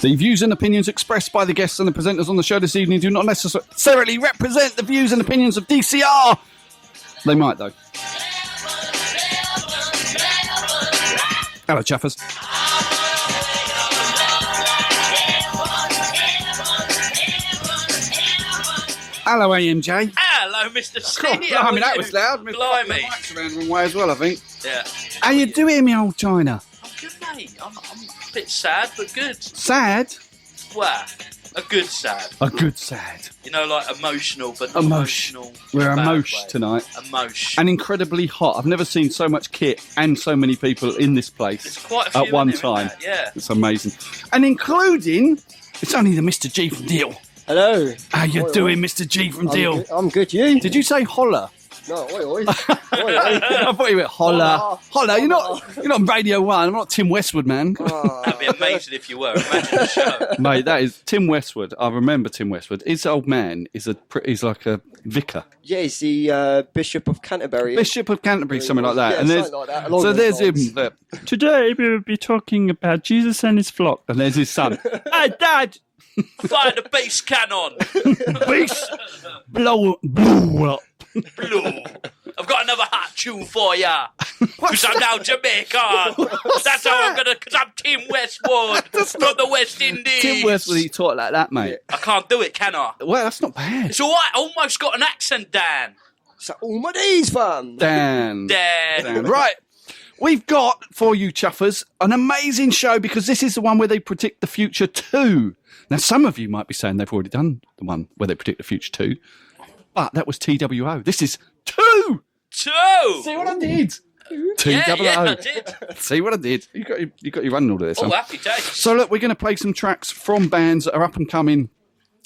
The views and opinions expressed by the guests and the presenters on the show this evening do not necessarily represent the views and opinions of DCR. They might, though. Hello, Chaffers. Hello, AMJ. Hello, Mr. C. Blimey, that was loud. Blimey. The mic's around the wrong way as well, I think. Yeah. How you doing, me old China? I'm good, mate. I'm a bit sad, but good. Sad? Well, a good sad. A good sad. You know, like emotional, but not emotional. We're in a bad emotion way. tonight. Emotion. And incredibly hot. I've never seen so much kit and so many people in this place It's quite a few at one in there, time. isn't it? Yeah. It's amazing. And including, it's only the Mr. G from Deal. Hello. How you doing, Mr. G from Deal? I'm good, you? Did you say holler? No, oi. I thought you went holler. Holler. You're not on Radio 1. I'm not Tim Westwood, man. That'd be amazing if you were. Imagine the show. Mate, that is Tim Westwood. I remember Tim Westwood. His old man is like a vicar. Yeah, he's the Bishop of Canterbury. Bishop of Canterbury, something like that. Yeah, and there's, something like that, so there's him. Today we will be talking about Jesus and his flock. And there's his son. Hey, Dad! Fire the bass cannon. Bass! Blow up. Blue. I've got another hot tune for ya. Because I'm now Jamaican. That's how I'm gonna. Because I'm Tim Westwood from the West Indies. Tim Westwood, he taught like that, mate. I can't do it, can I? Well, that's not bad. It's all right. I almost got an accent, Dan. So all my days, fam. Dan. Dan. Right. We've got, for you chuffers, an amazing show because this is the one where they predict the future too. Now, some of you might be saying they've already done the one where they predict the future too, but that was TWO. This is 2! 2! See what I did? TWO. Yeah, I did. See what I did? You got your running all of this. Oh, huh? happy days. So look, we're going to play some tracks from bands that are up and coming.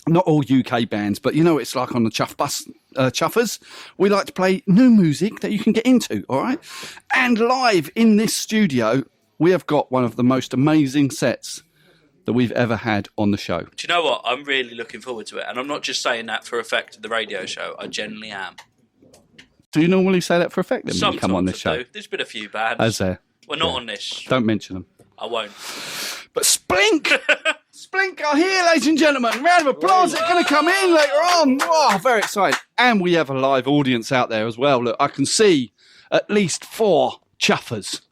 Not all UK bands, but you know it's like on the Chuff Bus Chuffers. We like to play new music that you can get into, all right? And live in this studio, we have got one of the most amazing sets that we've ever had on the show. Do you know what? I'm really looking forward to it. And I'm not just saying that for effect of the radio show. I genuinely am. Do you normally say that for effect then when Sometimes you come on this I show? do. There's been a few bands. Has there? We're not on this. Don't mention them. I won't. But Splink! Splink are here, ladies and gentlemen. Round of applause. They're going to come in later on. Oh, very excited. And we have a live audience out there as well. Look, I can see at least 4 chuffers.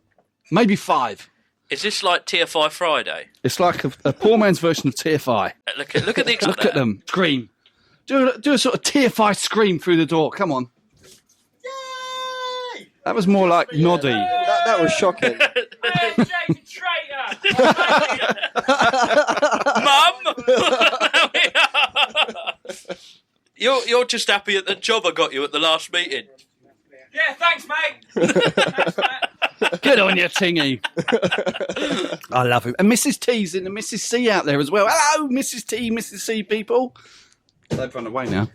Maybe 5. Is this like TFI Friday? It's like a poor man's version of TFI. Look at the Look at them. Scream. Do a sort of TFI scream through the door. Come on. Yay! That was more like noddy. That was shocking. Mum! You're just happy at the job I got you at the last meeting. Yeah, thanks, mate. Thanks, mate. Good on you, Tingy. I love him. And Mrs. T's in the Mrs. C out there as well. Hello, Mrs. T, Mrs. C people. They've run away now.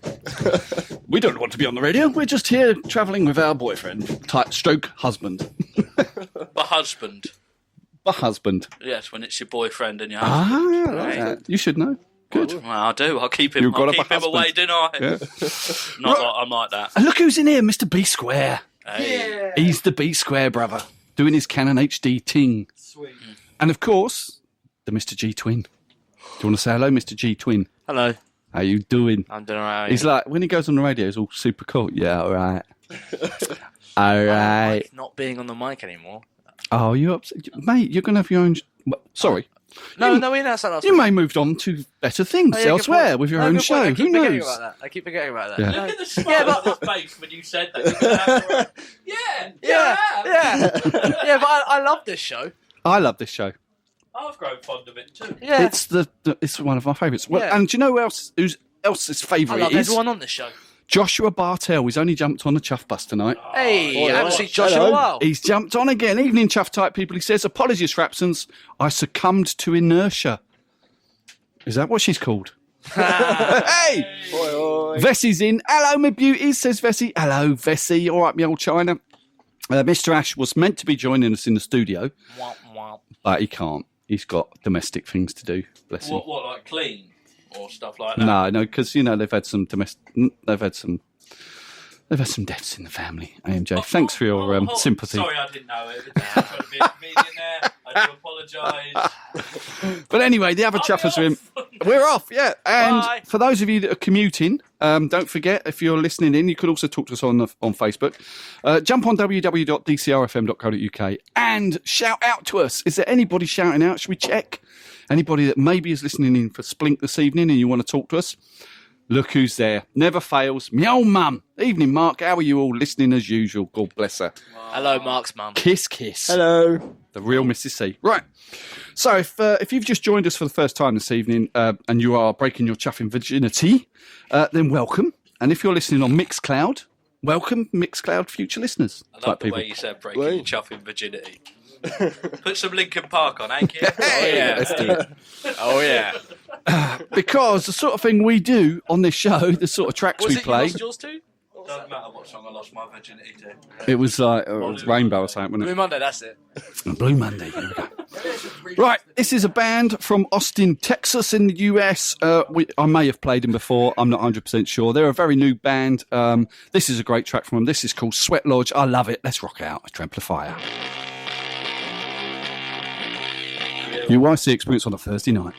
We don't want to be on the radio. We're just here travelling with our boyfriend, stroke husband. My husband. My husband. Yes, when it's your boyfriend and your husband. Ah, I like that. You should know. Good. Well, I do. I'll keep him. You've got I'll keep a him away, husband. don't I? Yeah. Not like I'm like that. And look who's in here, Mr. B Square. Hey. He's the B Square brother, doing his Canon HD ting. Sweet. And of course, the Mr. G Twin. Do you want to say hello, Mr. G Twin? Hello. How you doing? I'm doing alright. He's like, when he goes on the radio, he's all super cool. Yeah, all right. All right. Not being on the mic anymore. Oh, you upset? Mate, you're going to have your own... Sorry. No, that's not. You may move on to better things elsewhere with your own show. Who knows? I keep forgetting about that. Yeah. Look at the smile on his face when you said that. Yeah. Yeah, but I love this show. I love this show. I've grown fond of it too. Yeah. It's one of my favourites. Well, Yeah. and do you know who's else's I favourite love is? everyone on this show. Joshua Bartell. He's only jumped on the Chuff Bus tonight. Hey, I haven't seen hello. Josh in a while. He's jumped on again. Evening, Chuff type people. He says, apologies for absence. I succumbed to inertia. Is that what she's called? Hey! Oi, oi. Vessie's in. Hello, my beauties, says Vessie. Hello, Vessie. All right, me old China. Mr. Ash was meant to be joining us in the studio, Womp, womp. but he can't. He's got domestic things to do. Bless him. What, like clean? or stuff like that? No, because they've had some they've had some deaths in the family. AMJ, thanks for your sympathy. Sorry, I didn't know it. I tried to be a comedian there. I do apologise. But anyway, the other chuffers are in. We're off, yeah. And Bye. for those of you that are commuting, don't forget, if you're listening in, you can also talk to us on Facebook. Jump on www.dcrfm.co.uk and shout out to us. Is there anybody shouting out? Should we check? Anybody that maybe is listening in for Splink this evening and you want to talk to us? Look who's there. Never fails. Me old mum. Evening, Mark. How are you all listening as usual? God bless her. Hello, Mark's mum. Kiss, kiss. Hello. The real Mrs. C. Right. So if you've just joined us for the first time this evening and you are breaking your chuffing virginity, then welcome. And if you're listening on Mixcloud, welcome, Mixcloud future listeners. I love the way you said breaking your chuffing virginity. Put some Linkin Park on, ain't you? Hey, let's do it. Oh, yeah. Because the sort of thing we do on this show, the sort of tracks Was we it play, yours too? Doesn't matter what song I lost my virginity to. it was like it was Rainbow or something, wasn't Blue it? Monday, that's it. Blue Monday. Here we go. Right, this is a band from Austin, Texas, in the US. I may have played them before. I'm not 100% sure. They're a very new band. This is a great track from them. This is called Sweat Lodge. I love it. Let's rock out. Tramplifier. UYC experience on a Thursday night.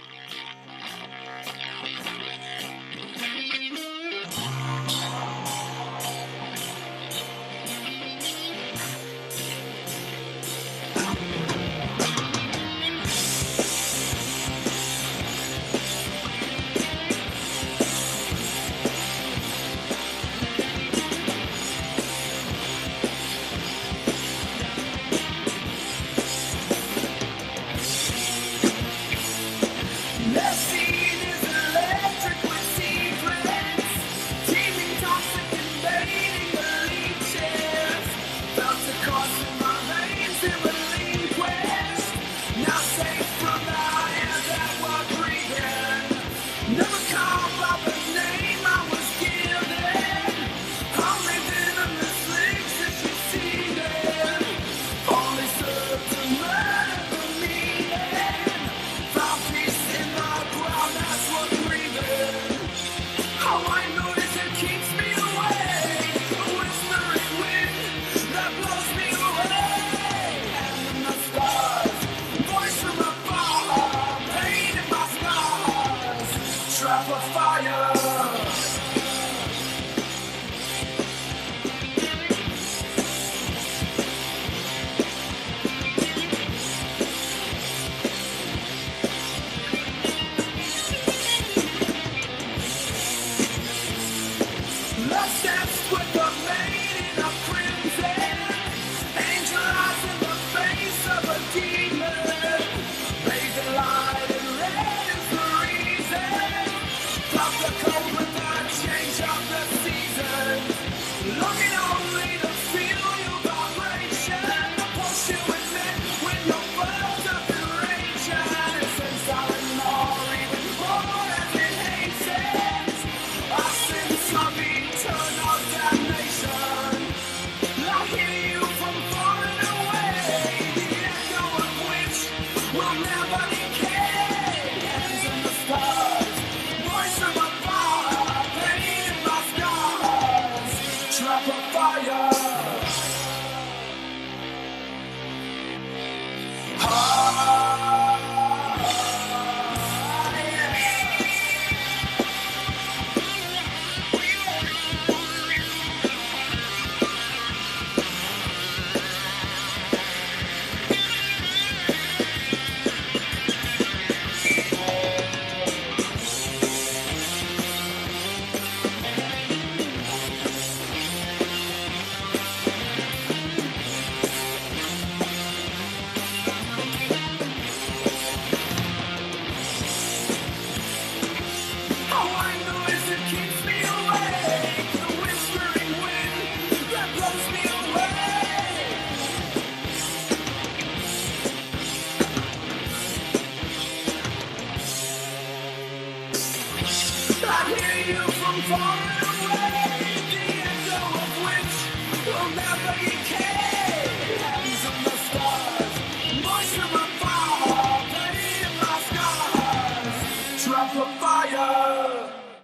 Fire!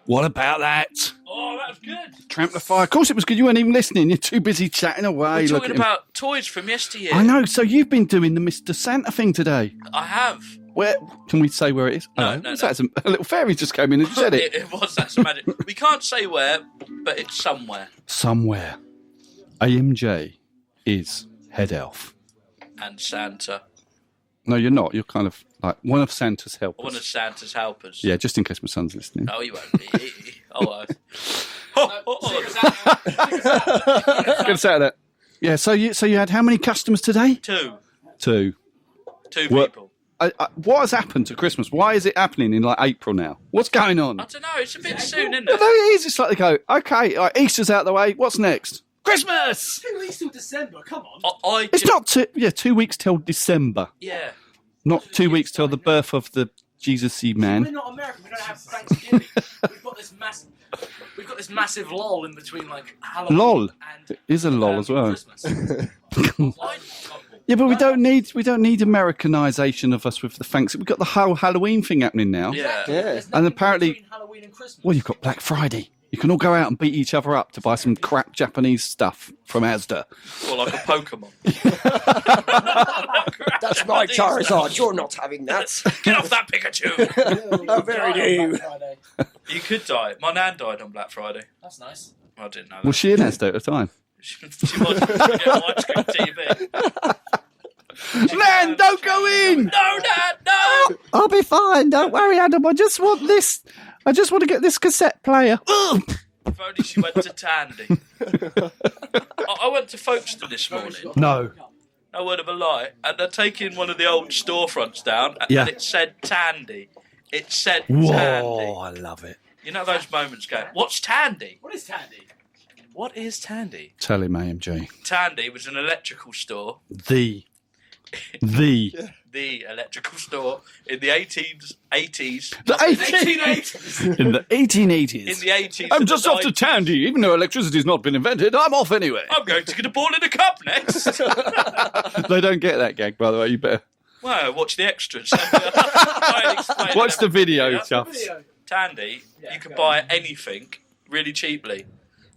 What about that? Oh, that was good. Tramp the Fire. Of course it was good. You weren't even listening. You're too busy chatting away. We're Look talking at him. about toys from yesteryear. I know. So you've been doing the Mr. Santa thing today. I have. Where can we say where it is? No, Oh, no, what's no. that? A little fairy just came in and said it. It was. That's the magic. We can't say where, but it's somewhere. Somewhere. AMJ is head elf. And Santa. No, you're not. You're kind of like one of Santa's helpers. One of Santa's helpers. Yeah, just in case my son's listening. No, he won't be. Good say that. Yeah. So you had how many customers today? Two Two. people. What has happened to Christmas? Why is it happening in like April now? What's going on? I don't know. It's a bit soon, isn't No, it? it is. It's like they go, okay, all right, Easter's out the way. What's next? Christmas. 2 weeks till December, come on. It's not 2 weeks till December. Yeah. Not 2 weeks till the birth of the Jesus-y We're man. not American, we don't have Thanksgiving. We've got this massive lull in between like Halloween Lol. and It is a lol as well. Christmas. Yeah, but we don't need Americanization of us with the Thanksgiving. We've got the whole Halloween thing happening now. Yeah. Yeah. There's And nothing apparently- between Halloween and Christmas. Well, you've got Black Friday. You can all go out and beat each other up to buy some crap Japanese stuff from Asda. Or like a Pokemon. That's my Charizard. You're not having that. Get off that Pikachu. How very do. Friday. You could die. My nan died on Black Friday. That's nice. I didn't know that. Was she in Asda at the time? She was watching TV. Nan, don't go in! No, Dad, no! I'll be fine. Don't worry, Adam. I just want this. I just want to get this cassette player. Ugh. If only she went to Tandy. I went to Folkestone this morning. No. No word of a lie. And they're taking one of the old storefronts down, and Yeah. it said Tandy. It said Whoa, Tandy. I love it. You know those moments going, what's Tandy? What is Tandy? What is Tandy? Tell him, AMJ. Tandy was an electrical store, The. the electrical store in the 80s. The 1880s. In the 1880s. In the 80s. I'm and just the off to 90s. Tandy. Even though electricity's not been invented, I'm off anyway. I'm going to get a ball in a cup next. They don't get that gag, by the way. You better Well, watch the extras. I'll explain watch the everything. video, Yeah. Chuffs. Tandy, you could buy anything really cheaply.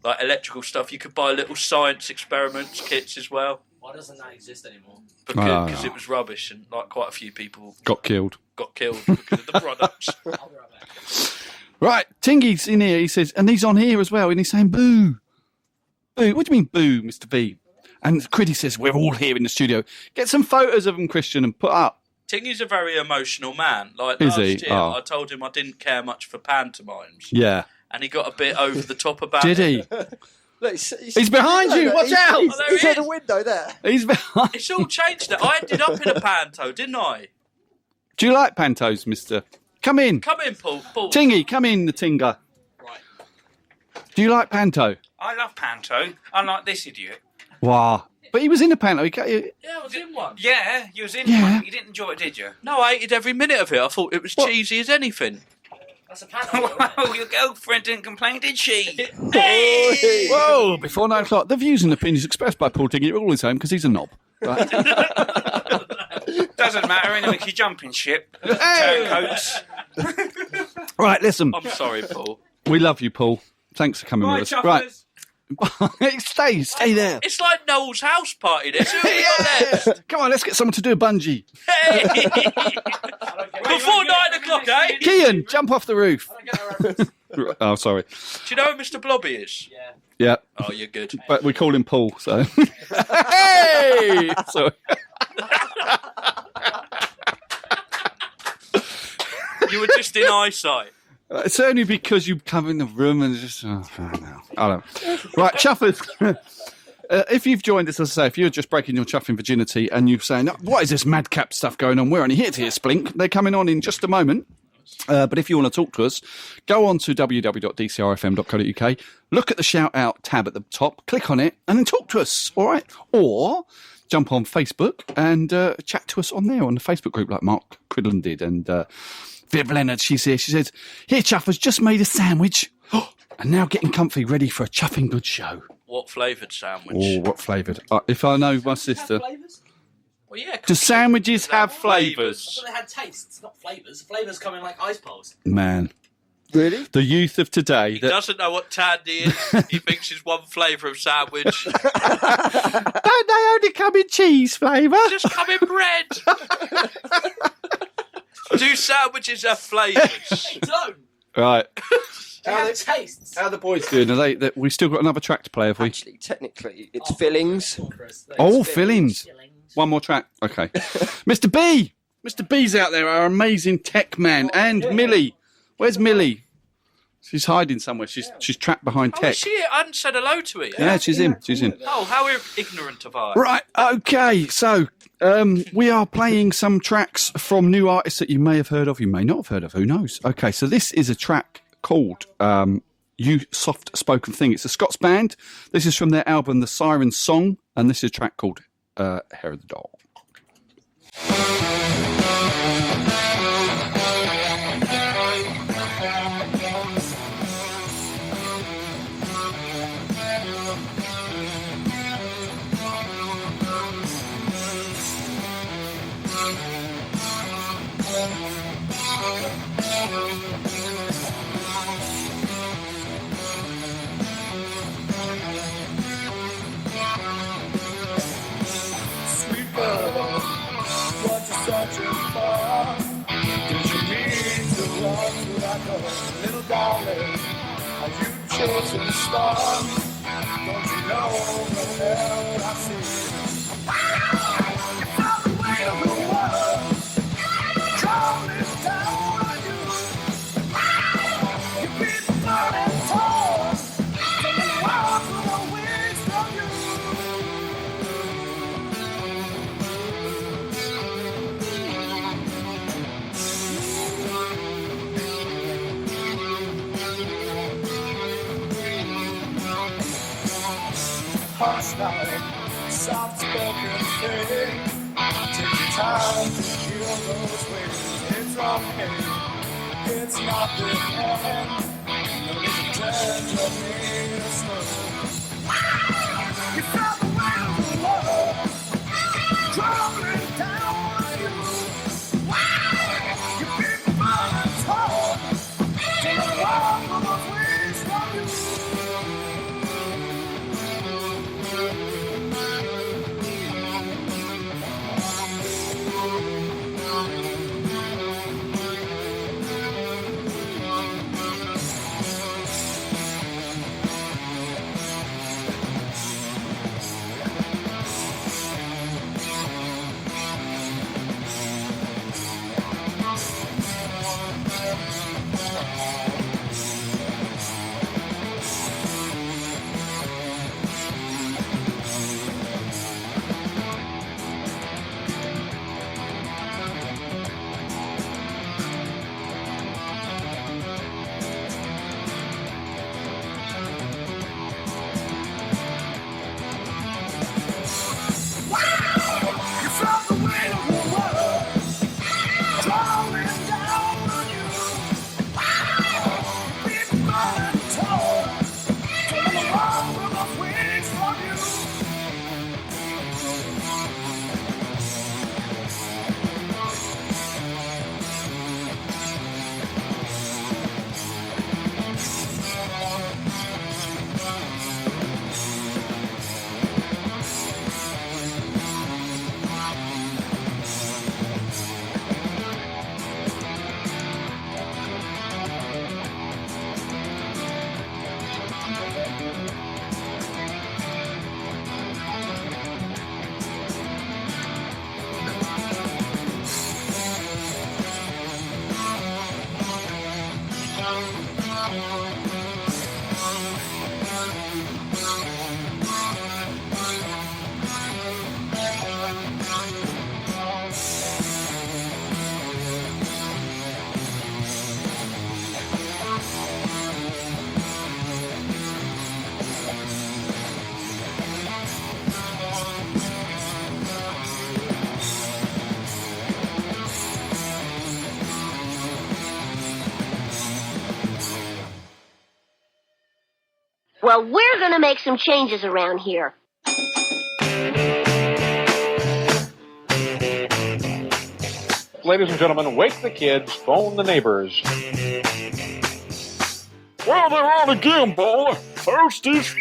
Like electrical stuff. You could buy little science experiments kits as well. Why doesn't that exist anymore? Because it was rubbish and like quite a few people Got killed. got killed because of the products. I'll be right back. Right, Tingy's in here. He says, and he's on here as well, and he's saying, "Boo, boo." What do you mean, boo, Mr. B? And Criddy says, "We're all here in the studio. Get some photos of him, Christian, and put up." Tingy's a very emotional man. Like Is last he? year, Oh. I told him I didn't care much for pantomimes, Yeah. and he got a bit over the top about Did it. he? Look, He's behind you. Watch out. He's, Oh, there he's he at the is. window there. He's behind. It's all changed. I ended up in a panto, didn't I? Do you like pantos, Mister? Come in, Come in, Paul. Tingy. Come in, the Tinger. Right. Do you like panto? I love Panto, unlike this idiot. Wow. But he was in a panto. Yeah, I was in one. Yeah, you was in Yeah. one. You didn't enjoy it, did you? No, I hated every minute of it. I thought it was What? cheesy as anything. That's a panel. isn't it? Well, your girlfriend didn't complain, did she? Hey! Whoa! Before 9 o'clock, the views and opinions expressed by Paul Tingy are all his own because he's a knob. Right. Doesn't matter, anyway, it's your jumping ship. Hey! Turncoats. Right, listen. I'm sorry, Paul. We love you, Paul. Thanks for coming Right, with us. Right. chuffers. stay there. It's like Noel's house party. This. Who have we got next? Come on, let's get someone to do a bungee. Hey! I don't get Before 9 o'clock, eh? Do Kian, jump off the roof. I don't get that reference. Oh, sorry. you know who Mr. Blobby is? Yeah. Yeah, Oh, you're good. but we call him Paul, so. Hey! Sorry. You were just in eyesight. It's only because you come in the room and just. Oh, no. I don't. Right, chuffers. If you've joined us, as I say, if you're just breaking your chuffing virginity and you're saying, what is this madcap stuff going on? We're only here to hear Splink. They're coming on in just a moment. But if you want to talk to us, go on to www.dcrfm.co.uk, look at the shout out tab at the top, click on it, and then talk to us, all right? Or jump on Facebook and chat to us on there on the Facebook group like Mark Cridlin did. And Viv Leonard, she's here. She says, "Here, chuffers, just made a sandwich and now getting comfy, ready for a chuffing good show." What flavoured sandwich? Oh, what flavoured? If I know my sister. Flavours? Well, yeah. Do sandwiches have flavours? flavours? I thought they had tastes, not flavours. Flavours come in like ice poles. Man. Really? The youth of today. He doesn't know what tandy is. He thinks it's one flavour of sandwich. Don't they only come in cheese flavour? Just come in bread. Do sandwiches have flavours? Don't. Right. They have tastes. How are the boys doing? We still got another track to play, have we? Actually, technically, it's fillings. Oh, fillings. One more track. Okay. Mr. B. Mr. B's out there, our amazing tech man. And Millie. Where's Millie? She's hiding somewhere. She's trapped behind Oh, tech. is she? I hadn't said hello to her yet. Yeah, she's in. She's in. Oh, how ignorant of I. Right, okay. So we are playing some tracks from new artists that you may have heard of, you may not have heard of. Who knows? Okay, so this is a track called You Soft Spoken Thing. It's a Scots band. This is from their album The Siren Song, and this is a track called Hair of the Dog. What you searching for? Did you mean to run to that door? Little darling, are you chasing the storm? Don't you know the hell I see? You found the weight of the world crawling down on you. You've been burning torn, taking the world from the wings from you. Hostile, soft-spoken thing. Take your time to kill those wings. It's okay, it's not the end. No need to judge your need slow. You felt the weight of the world crumbling down on you. You've been burning tall, taking the world from the wings from you. Well, we're gonna make some changes around here. Ladies and gentlemen, wake the kids, phone the neighbors. Well, they're on again, boy. First is...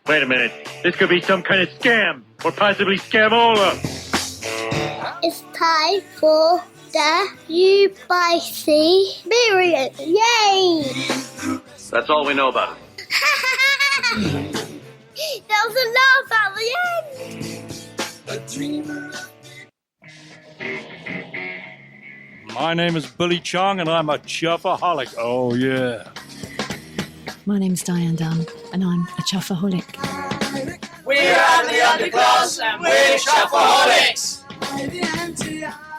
Wait a minute. This could be some kind of scam, or possibly scamola. It's time for the UYC experience. Yay! That's all we know about it. There was a laugh at the end. My name is Billy Chong, and I'm a chuffaholic. Oh, yeah. My name's Diane Dunn, and I'm a chuffaholic. We are the underclass and we're chuffaholics.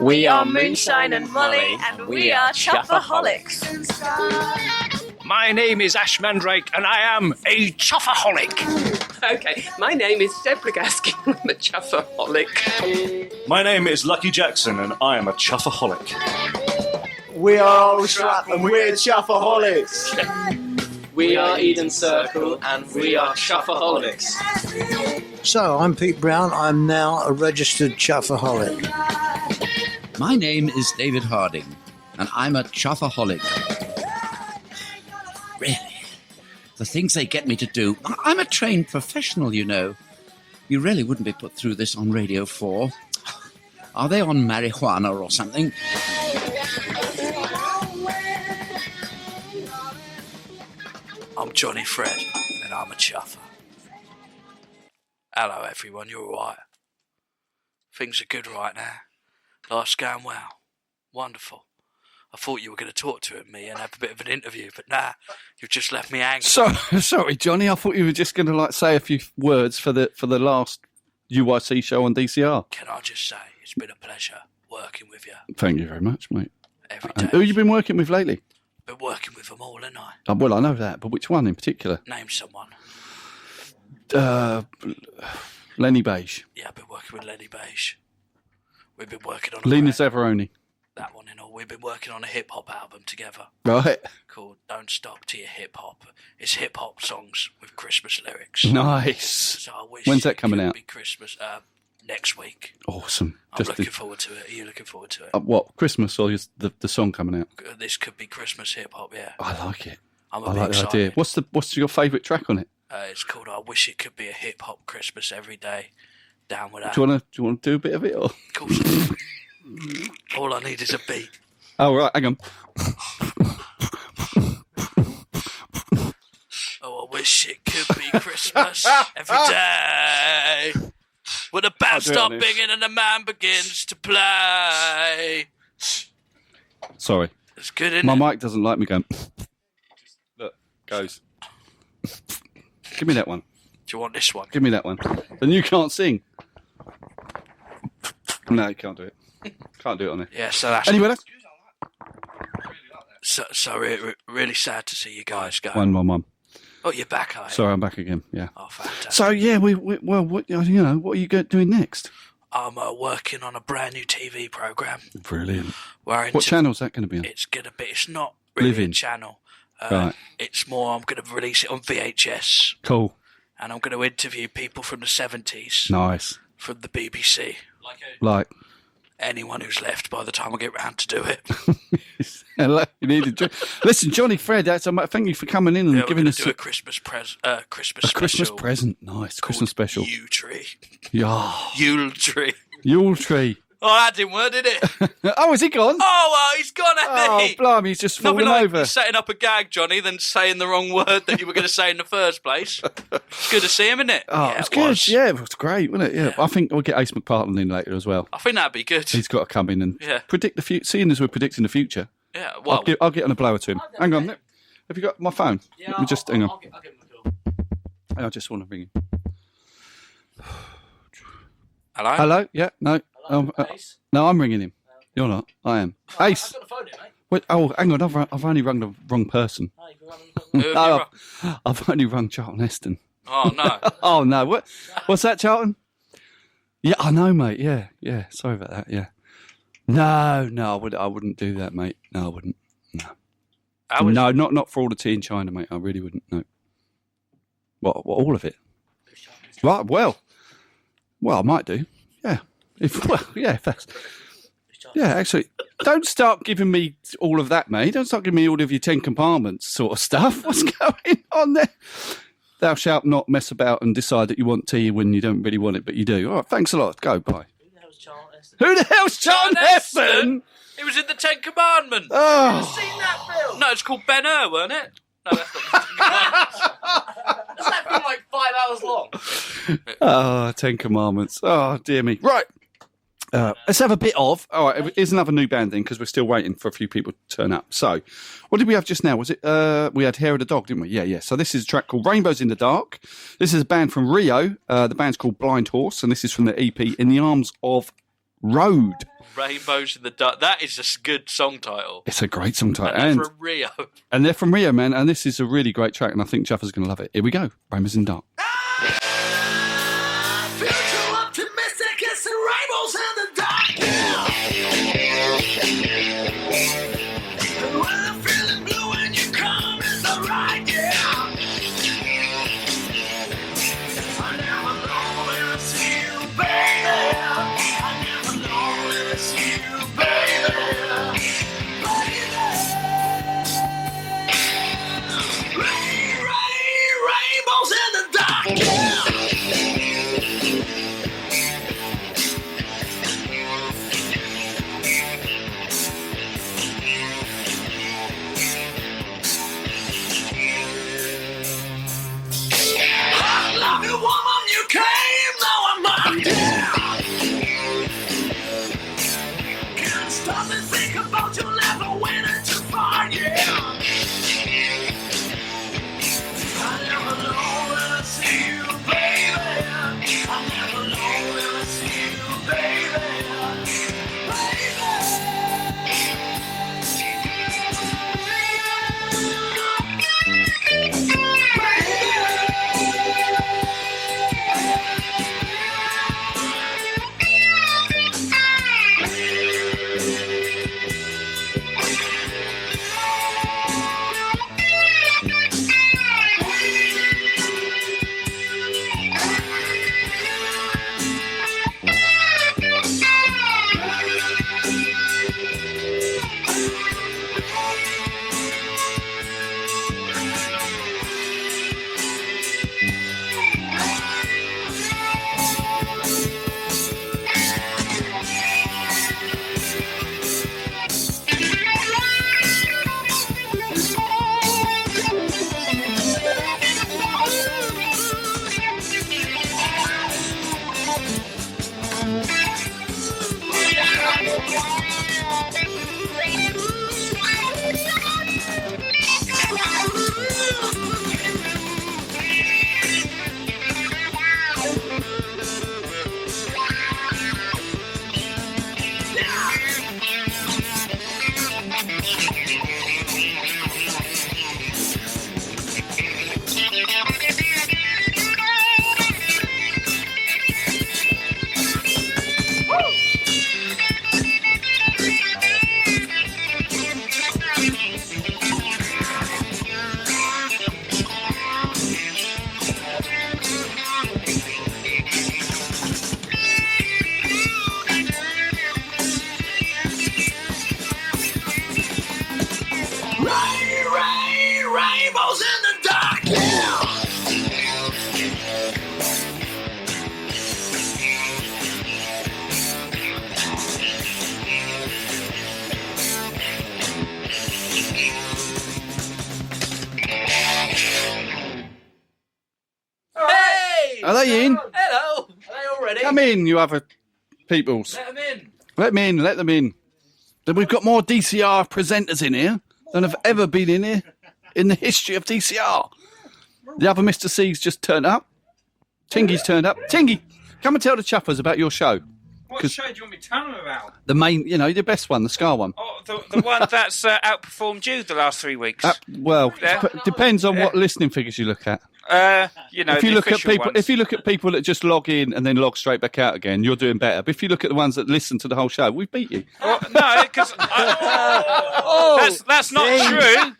We are Moonshine and Molly, and we are chuffaholics. My name is Ash Mandrake, and I am a chuffaholic. Okay, my name is Deb Legaski. I'm a chuffaholic. My name is Lucky Jackson, and I am a chuffaholic. We are all Strap, and we're chuffaholics. We are Eden Circle, and we are chuffaholics. So, I'm Pete Brown. I'm now a registered chuffaholic. My name is David Harding, and I'm a chuffaholic. Really? The things they get me to do. I'm a trained professional, you know. You really wouldn't be put through this on Radio 4. Are they on marijuana or something? I'm Johnny Fred, and I'm a chuffer. Hello, everyone. You all right? Things are good right now. Life's going well. Wonderful. I thought you were going to talk to me and have a bit of an interview, but nah, you've just left me hanging. Sorry, Johnny. I thought you were just going to say a few words for the last UYC show on DCR. Can I just say, it's been a pleasure working with you. Thank you very much, mate. Every day. Who have you been working with lately? Been working with them all, haven't I? Oh, well, I know that, but which one in particular? Name someone. Lenny Beige. Yeah, I've been working with Lenny Beige. We've been working on Lena Zavaroni. that one and all. We've been working on a hip hop album together. Right. Called Don't Stop to Your Hip Hop. It's hip hop songs with Christmas lyrics. Nice. So I wish When's that coming out? Be Christmas next week. Awesome. I'm looking forward to it. Are you looking forward to it? What, Christmas or is the song coming out? This could be Christmas hip hop, yeah. I like it. I'm I a bit like the excited. idea. What's your favourite track on it? It's called I Wish It Could Be a Hip Hop Christmas Every Day. Down with that. Do you want to do a bit of it? Or? Of course. All I need is a beat. Oh, right, hang on. Oh, I wish it could be Christmas every day. When the band stops singing and the man begins to play. Sorry. It's good, isn't My it? mic doesn't like me going. Look, goes. Give me that one. Do you want this one? Give me that one. Then you can't sing. No, you can't do it. Can't do it on there. Yeah, so that's... Anyway, that's... Really sad to see you guys go. 111. Oh, you're back, are you? Sorry, I'm back again. Yeah. Oh, fantastic. So yeah, well, what are you doing next? I'm working on a brand new TV program. Brilliant. What channel's that going to be on? It's going to be. It's not really Living. a channel. Right. It's more. I'm going to release it on VHS. Cool. And I'm going to interview people from the 70s. Nice. From the BBC. Like. Anyone who's left by the time I get round to do it. Hello, you needed. Listen, Johnny Fred, thank you for coming in and giving us a Christmas special. Christmas present. Nice Christmas special. Yule tree. Yeah. Yule tree. Yule tree. Oh, that didn't work, did it? Oh, is he gone? Oh, he's gone, hasn't he? Oh, blimey, he's just fallen over. Setting up a gag, Johnny, than saying the wrong word that you were going to say in the first place. It's good to see him, isn't it? Oh, yeah, it's good. Yeah, it was great, wasn't it? Yeah. I think we'll get Ace McPartland in later as well. I think that'd be good. He's got to come in and predict the future. Seeing as we're predicting the future. Yeah, well, I'll get on a blower to him. Hang on. Have you got my phone? Yeah, Let me just hang on. I'll give him a call. I just want to ring him. Hello? Hello? Yeah, no. Hello, Ace? No, I'm ringing him. You're not. I am. Ace. I've got the phone here, mate. Wait, oh, hang on. I've only rung the wrong person. I've only rung Charlton Heston. Oh, no. Oh, no. What's that, Charlton? Yeah, I know, mate. Yeah. Sorry about that. Yeah. No, I wouldn't do that, mate. No, I wouldn't. No. No, not for all the tea in China, mate. I really wouldn't. No. What all of it? Right. Well, I might do. Yeah. If that's. Yeah, actually, don't start giving me all of that, mate. Don't start giving me all of your 10 Commandments sort of stuff. What's going on there? Thou shalt not mess about and decide that you want tea when you don't really want it, but you do. All right, thanks a lot. Go, bye. Who the hell's Charlton Heston? He was in the 10 Commandments. Oh. Have you seen that film? No, it's called Ben Hur, weren't it? No, that's not the 10 Commandments. Doesn't that film like 5 hours long? Oh, 10 Commandments. Oh, dear me. Right. Let's have a bit of. All right, here's another new band then, because we're still waiting for a few people to turn up. So, what did we have just now? Was it we had Hair of the Dog, didn't we? Yeah. So this is a track called Rainbows in the Dark. This is a band from Rio. The band's called Blind Horse, and this is from the EP In the Arms of Road. Rainbows in the Dark. That is a good song title. It's a great song title. And they're from Rio. And they're from Rio, man. And this is a really great track, and I think Jaffa's going to love it. Here we go. Rainbows in the Dark. Optimistic, it's the rainbows in the dark, yeah. When I'm feeling blue and you come in the right, yeah. I never know when I see you, baby. I never know when I see you, baby. Rainbows in the dark, yeah. Love you, woman, you came, now I'm locked down. Can't stop and think about you, never went too far, yeah. I never know when I see you, baby. I never know when I see you, baby. Rainbows in the dark, yeah. Hey! Are they in? Hello! Are they all ready? Come in, you other peoples. Let them in. Let them in. Then we've got more DCR presenters in here than have ever been in here in the history of DCR. The other Mr. C's just turned up. Tingy's turned up. Tingy, come and tell the chuffers about your show. What show do you want me to tell them about? The main, the best one, the Scar one. Oh, the one that's outperformed you the last 3 weeks. Depends on what listening figures you look at. If you look at people that just log in and then log straight back out again, you're doing better. But if you look at the ones that listen to the whole show, we've beat you. No, because that's not true.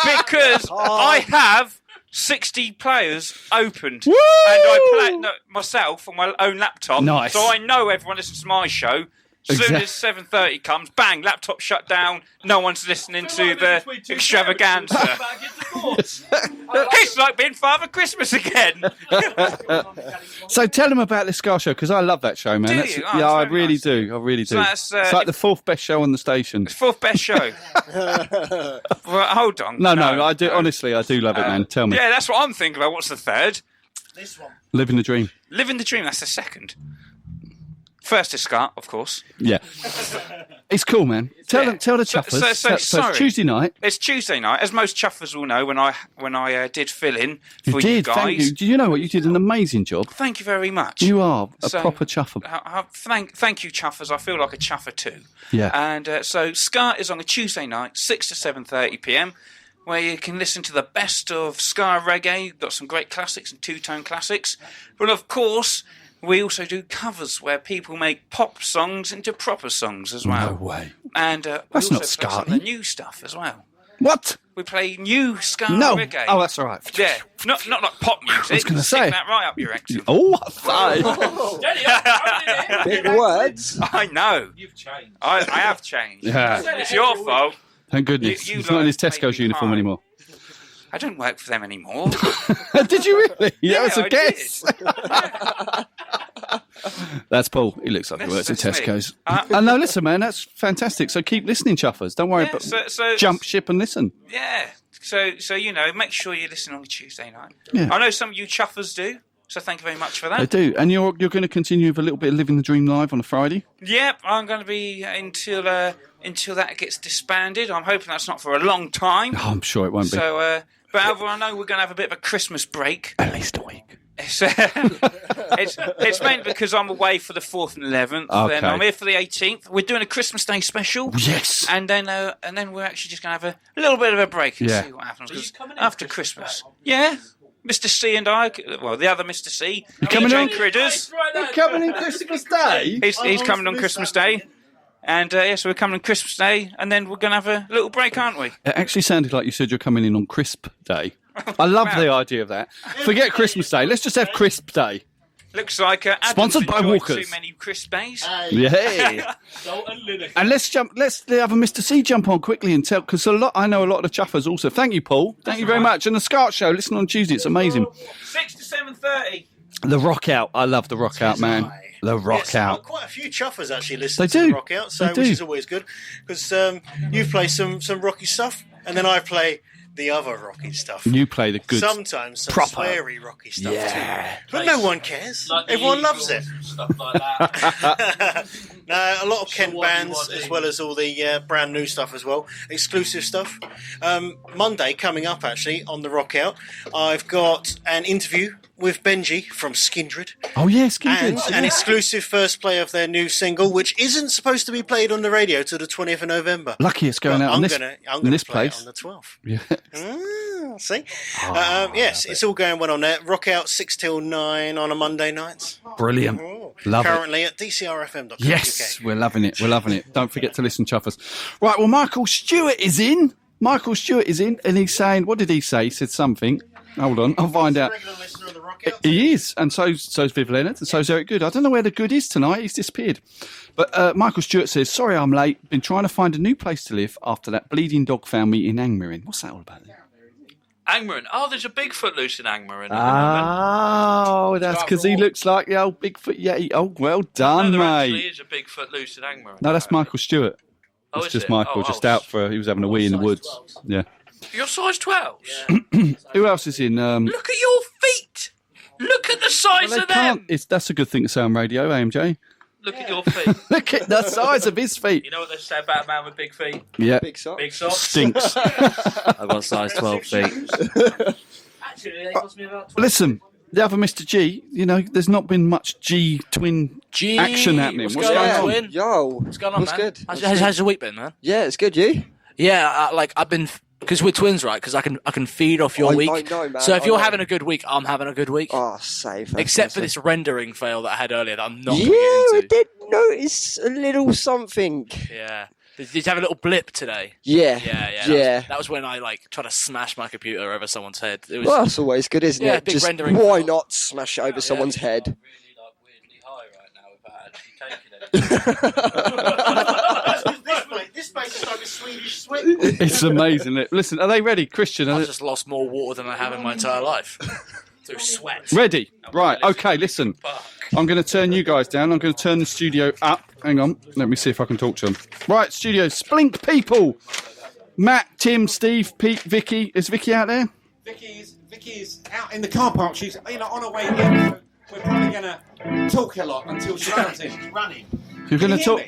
Because I have 60 players opened, Woo! and I play myself on my own laptop. Nice. So I know everyone listens to my show. Soon as 7:30 comes, bang, laptop shut down. No one's listening to the extravaganza. It's like being Father Christmas again. So tell them about the Scar Show, because I love that show, man. Do you? Oh, yeah, I it's very really nice. do. I really do. So that's, it's like the fourth best show on the station. It's fourth best show. Well, hold on. No, I do. Honestly, I do love it, man. Tell me. Yeah, that's what I'm thinking about. What's the third? This one. Living the dream. Living the dream. That's the second. First is Scar, of course. Yeah. It's cool, man. Tell the chuffers. So sorry. it's Tuesday night. It's Tuesday night, as most chuffers will know. When I did fill in for you guys. Thank you. Do you know what? You did an amazing job. Thank you very much. You are a proper chuffer. Thank you, chuffers. I feel like a chuffer too. Yeah. And so Scar is on a Tuesday night, 6 to 7:30 p.m., where you can listen to the best of Scar reggae. You've got some great classics and two-tone classics. But of course, we also do covers where people make pop songs into proper songs as well. No way. And we That's also not play Scar. some of the new stuff as well. What? We play new Scar No. reggae. Oh, that's all right. Yeah, not like pop music. I was gonna Stick say. that right up your rectum. Oh, I Big words. I know. You've changed. I have changed. Yeah. It's your fault. Thank goodness. You He's not in his learned to make Tesco's me uniform cry. anymore. I don't work for them anymore. Did you really? Yeah, that was a I guess. That's Paul. He looks like he works at That's me. Tesco's. And no, listen, man, that's fantastic. So keep listening, chuffers. Don't worry Yeah, about so- jump ship and listen. Yeah. So make sure you listen on a Tuesday night. Yeah. I know some of you chuffers do. So thank you very much for that. They do. And you're going to continue with a little bit of Living the Dream live on a Friday? Yep, I'm going to be until that gets disbanded. I'm hoping that's not for a long time. Oh, I'm sure it won't be. So, but however, I know we're going to have a bit of a Christmas break. At least a week. It's mainly because I'm away for the 4th and 11th. Okay. Then I'm here for the 18th. We're doing a Christmas Day special. Yes. And then we're actually just going to have a little bit of a break and Yeah. see what happens. Are you 'Cause coming in after Christmas Christmas. Yeah. Mr. C and I, well, the other Mr. C, coming DJ on? Critters. You're coming in Christmas Day? He's coming on Christmas Day. And so we're coming on Christmas Day, and then we're going to have a little break, aren't we? It actually sounded like you said you're coming in on Crisp Day. I love the idea of that. Forget Christmas Day. Let's just have Crisp Day. Looks like Adam's Sponsored by enjoyed Walkers. Too many crisp days. Yeah. And let's have a Mr. C jump on quickly and tell, because I know a lot of the chuffers also. Thank you, Paul. Thank you very much. And the Scar Show, listen on Tuesday. It's amazing. 6 to 7:30. The Rock Out. I love the Rock Out, man. The Rock Out. Quite a few chuffers actually listen They to do. the Rock Out, They do. which is always good because you play some rocky stuff, and then I play the other rocky stuff. You play the good Sometimes some proper. sweary rocky stuff Yeah. too. But no one cares. Like the Everyone Eagles loves it. and stuff like that. No, a lot of Kent what bands do you as well as all the brand new stuff as well, exclusive stuff. Monday coming up actually on the Rock Out, I've got an interview with Benji from Skindred. Oh, yeah, Skindred. And an exclusive first play of their new single, which isn't supposed to be played on the radio till the 20th of November. Lucky it's going But out on this, I'm in gonna this play place. it on the 12th. Yeah. See? Yes, it's all going well on there. Rock Out 6 till 9 on a Monday night. Brilliant. Love it. Currently at dcrfm.co.uk. Yes, we're loving it. We're loving it. Don't forget to listen, chuffers. Right, well, Michael Stewart is in. And he's saying, what did he say? He said something. Hold on, I'll find out. Regular listener of the Rock Out. He is, and so's Viv Leonard, and so's Eric Good. I don't know where the Good is tonight. He's disappeared. But Michael Stewart says, sorry I'm late. Been trying to find a new place to live after that bleeding dog found me in Angmering. What's that all about then? Angmering. Oh, there's a Bigfoot loose in Angmering. Oh, that's because he looks like the old Bigfoot Yeti. Oh, well No, done, there actually mate. is a Bigfoot loose in Angmering. No, that's Michael Stewart. Oh, It's is just it? Michael, Oh, just oh, out for, he was having a wee in the woods. Yeah. You're size 12s? Who else is in? Look at your feet! Look at the size of them! That's a good thing to say on radio, AMJ. Look at your feet. Look at the size of his feet. You know what they say about a man with big feet? Yeah. Big socks. Big socks. Stinks. I've got size 12 feet. Actually, they cost me about 12. Listen, the other Mr. G, there's not been much G twin action happening. What's going on? Twin? Yo, What's going on, what's man? good? How's your week been, man? Yeah, it's good. You? Yeah, I've been because we're twins, right? Because I can feed off your week. I know, man. So if I you're know. having a good week, I'm having a good week. Oh, safe. Except for this rendering fail that I had earlier that I'm not. Yeah, gonna I get into. did notice a little something. Yeah. Did you have a little blip today? Yeah. Yeah. That was when I tried to smash my computer over someone's head. It was, Well, that's always good, isn't Yeah, it? big Just rendering why fail. not smash it over someone's head? Weirdly high right now without actually taking it. This place is like a Swedish sweat. It's amazing. Listen, are they ready, Christian? I've just lost more water than I have in my entire life. Through sweat. Ready? Right. Okay. Listen. I'm going to turn you guys down. I'm going to turn the studio up. Hang on. Let me see if I can talk to them. Right, studio. Splink people. Matt, Tim, Steve, Pete, Vicky. Is Vicky out there? Vicky is out in the car park. She's on her way in. So we're probably going to talk a lot until she comes in. Running. You're going to talk.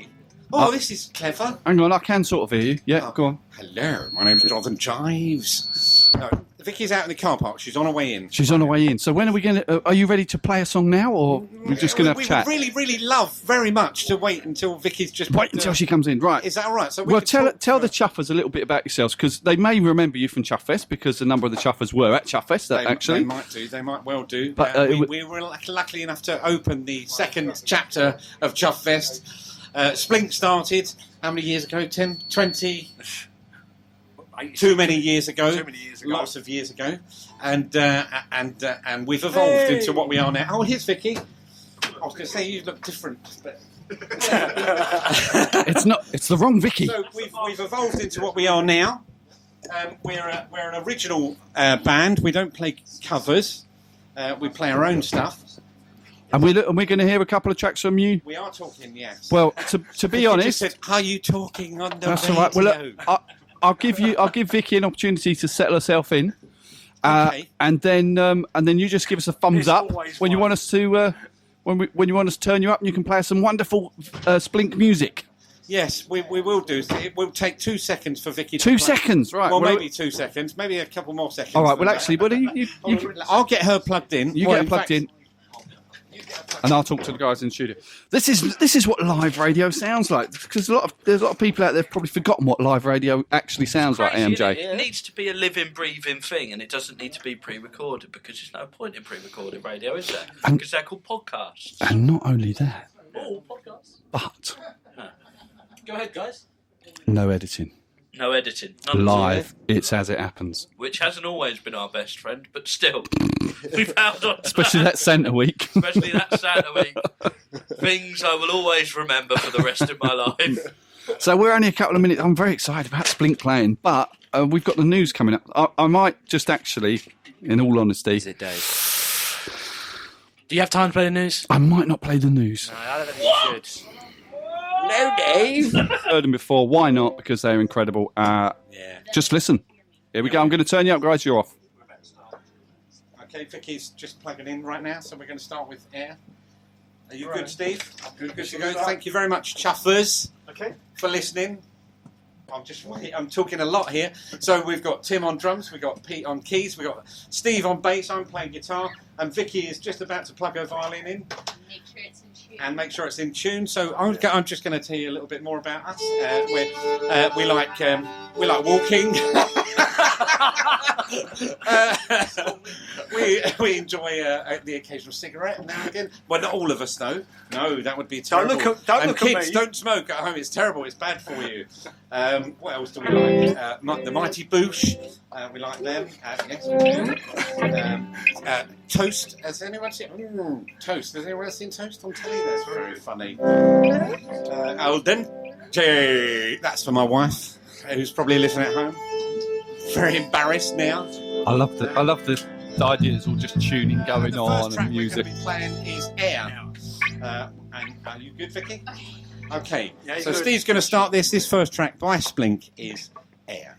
Oh, this is clever. Hang on. I can sort of hear you. Yeah. Go on. Hello, my name's Jonathan Chives. No, Vicky's out in the car park. She's on her way in. She's on her way in. So when are we going to? Are you ready to play a song now, or we're just going to have a chat? We would really love very much to wait until Vicky's just. Wait until she comes in. Right. Is that all right? So well, tell the Chuffers a little bit about yourselves, because they may remember you from Chuffest, because a number of the Chuffers were at Chuffest actually. They might do. They might well do. But we were lucky enough to open the second chapter of Chuffest. Splink started how many years ago? 10, 20. Too many years ago. Lots of years ago, and we've evolved into what we are now. Oh, here's Vicky. I was going to say you look different, but it's not. It's the wrong Vicky. So we've evolved into what we are now. We're an original band. We don't play covers. We play our own stuff. And we're going to hear a couple of tracks from you. We are talking, yes. Well, to be honest, just said, are you talking on the that's radio? all right. Well, look, I'll give Vicky an opportunity to settle herself in, Okay. and then you just give us a thumbs up when you want us to when you want us to turn you up, and you can play us some wonderful Splink music. Yes, we will do. It will take 2 seconds for Vicky to 2 play. seconds, right? Well, maybe 2 seconds, maybe a couple more seconds. All right. Well, actually, I'll get her plugged in. You get her plugged in. And I'll talk to the guys in the studio. This is what live radio sounds like, because there's a lot of people out there have probably forgotten what live radio actually sounds like. AMJ. It needs to be a living, breathing thing, and it doesn't need to be pre-recorded, because there's no point in pre-recorded radio, is there? Because they're called podcasts. And not only that, Oh, podcasts. but Go ahead, guys. no editing. No editing. None Live. It's as it happens. Which hasn't always been our best friend, but still, we found on Especially that Santa week. Especially that Santa week. Things I will always remember for the rest of my life. So we're only a couple of minutes. I'm very excited about Splink playing, but we've got the news coming up. I might just actually, in all honesty... Is it Dave? Do you have time to play the news? I might not play the news. No, I don't think you should. No, Dave. Heard them before. Why not? Because they're incredible. Just listen. Here we go. I'm going to turn you up, guys. You're off. Okay, Vicky's just plugging in right now, so we're going to start with air. Are you good, Steve? Good to go. Thank you very much, Chuffers, for listening. I'm talking a lot here. So we've got Tim on drums, we've got Pete on keys, we've got Steve on bass, I'm playing guitar, and Vicky is just about to plug her violin in. Make sure it's in tune. So I'm just going to tell you a little bit more about us. We like walking. We enjoy the occasional cigarette now and again. Well, not all of us though. No, that would be terrible. Don't look kids, at me. don't smoke at home. It's terrible. It's bad for you. What else do we like? The Mighty Boosh. We like them. Yes, we do. Toast. Has anyone seen Toast? Has anyone seen Toast on telly? That's very funny. Alden. That's for my wife, who's probably listening at home. Very embarrassed now. I love the idea. It's all just tuning going on and music. The first track we're going to be playing is Air. And are you good, Vicky? Okay. Yeah, So good. Steve's going to start this. This first track by Splink is Air.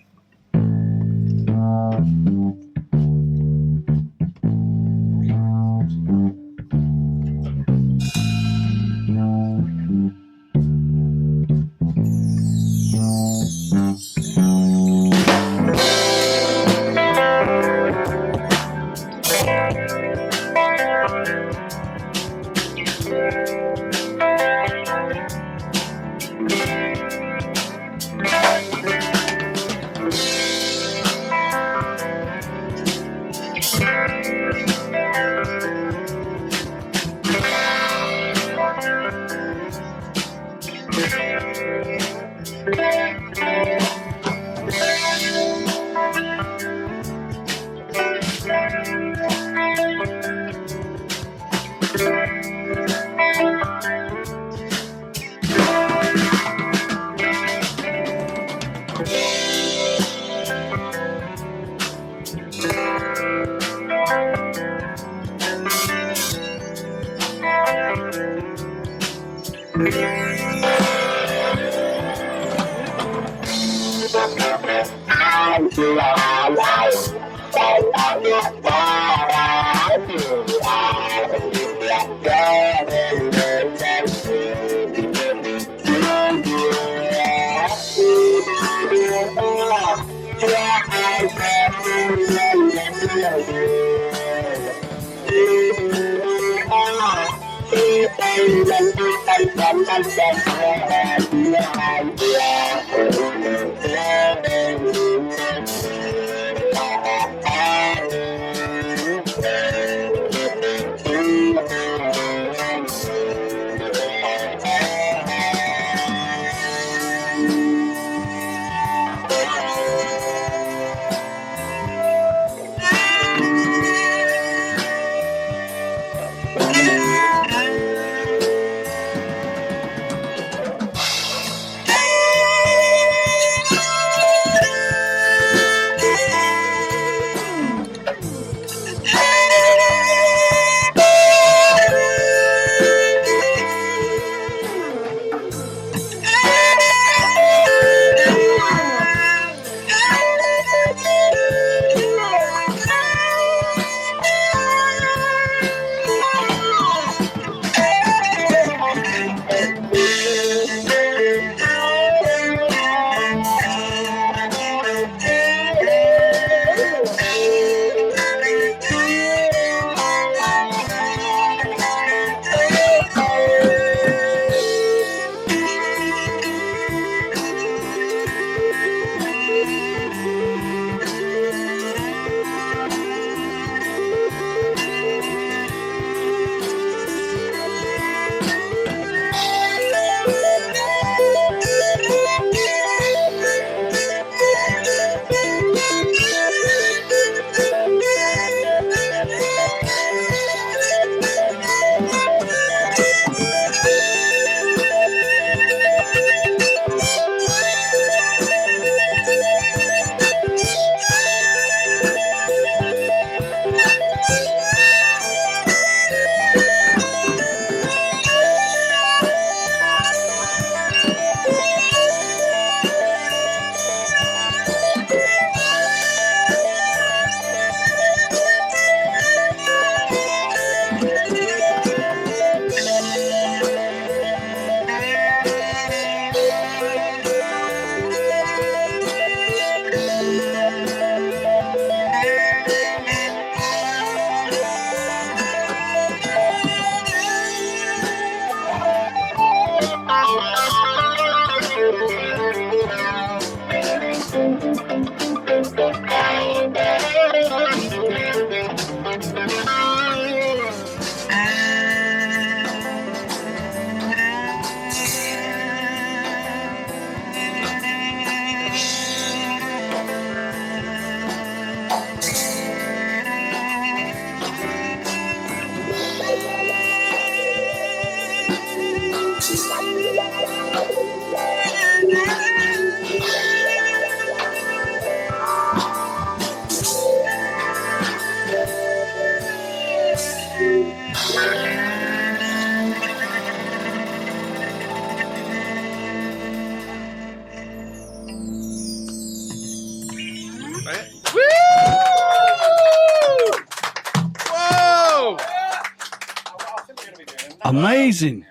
Amazing.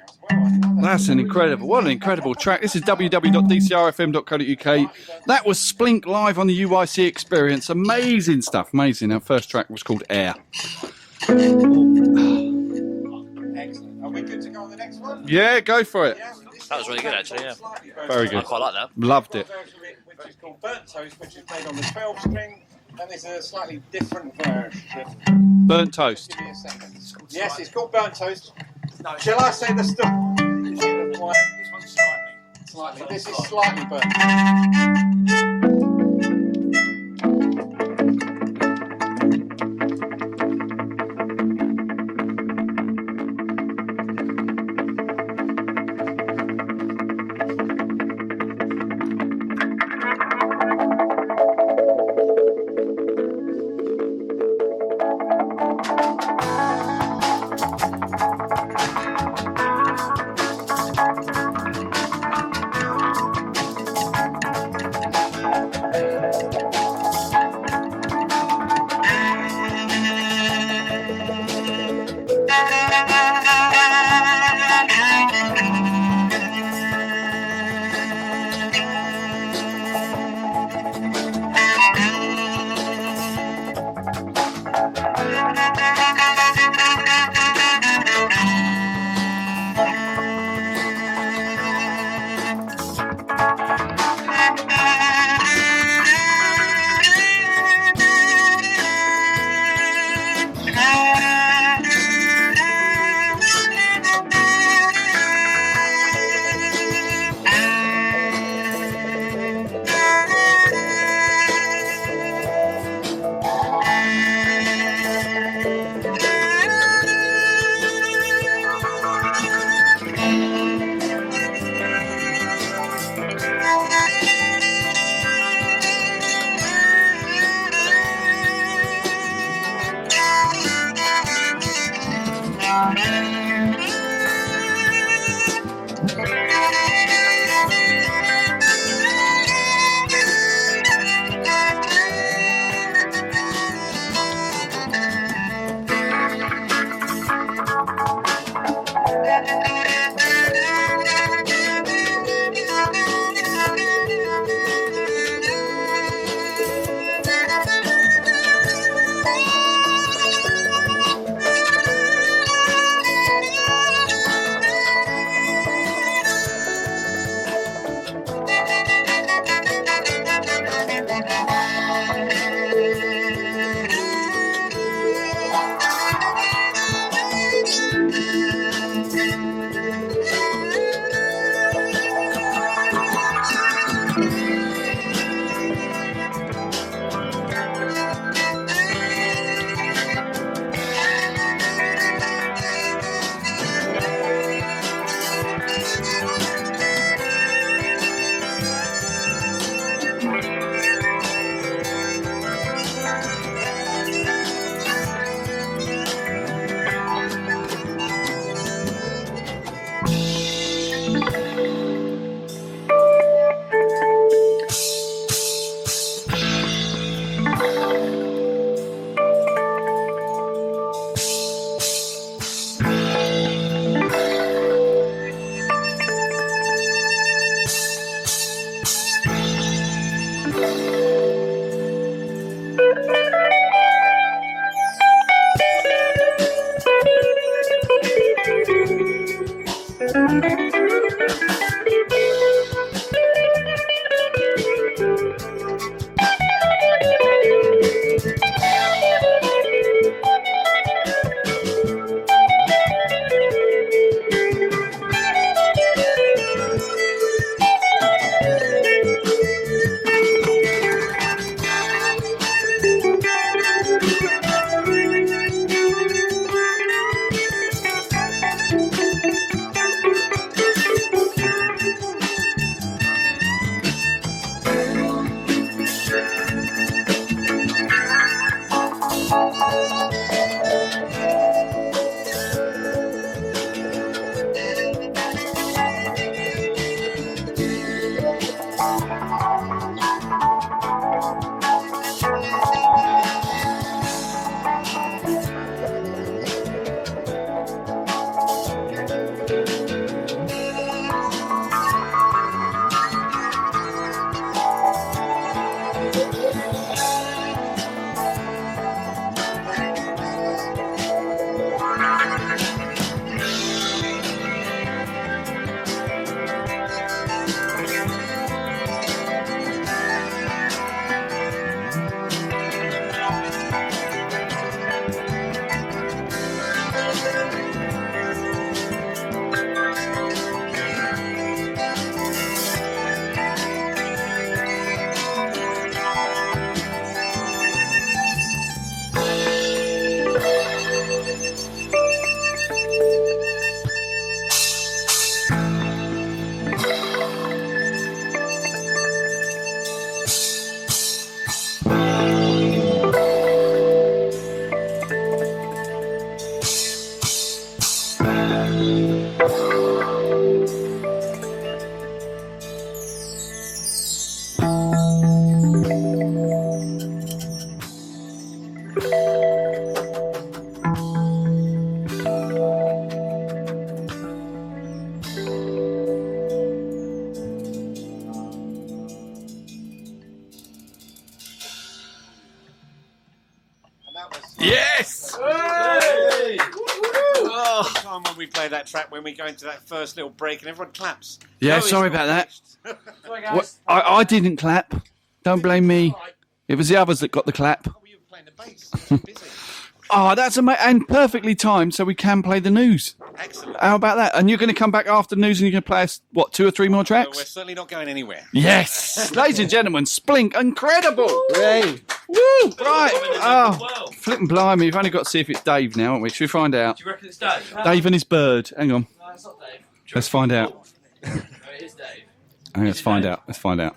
That's an incredible, what an incredible track. This is www.dcrfm.co.uk. That was Splink live on the UYC experience. Amazing stuff, amazing. Our first track was called Air. Excellent. Are we good to go on the next one? Yeah, go for it. That was really good, actually, yeah. Very good. I quite like that. Loved it. Which is called Burnt Toast, which is played on the 12 string, and there's a slightly different version. Burnt Toast. Give me a second. Yes, it's called Burnt Toast. No, shall I say the story? This one's slightly. This is slightly burnt. Yes! Time when we play that track, when we go into that first little break and everyone claps. Yeah, No, sorry it's not about that. finished. What, I didn't clap. Don't blame me. It was the others that got the clap. Oh, that's amazing. And perfectly timed so we can play the news. Excellent. How about that? And you're going to come back after the news and you're going to play us, what, 2 or 3 more Well, tracks? we're certainly not going anywhere. Yes! Ladies and gentlemen, Splink, incredible! Hooray. Woo! Right. Oh, flipping blimey. We've only got to see if it's Dave now, haven't we? Should we find out? Do you reckon it's Dave? Dave and his bird. Hang on. No, it's not Dave. Let's find out. No, it is Dave. Hang on, let's find out. Let's find out.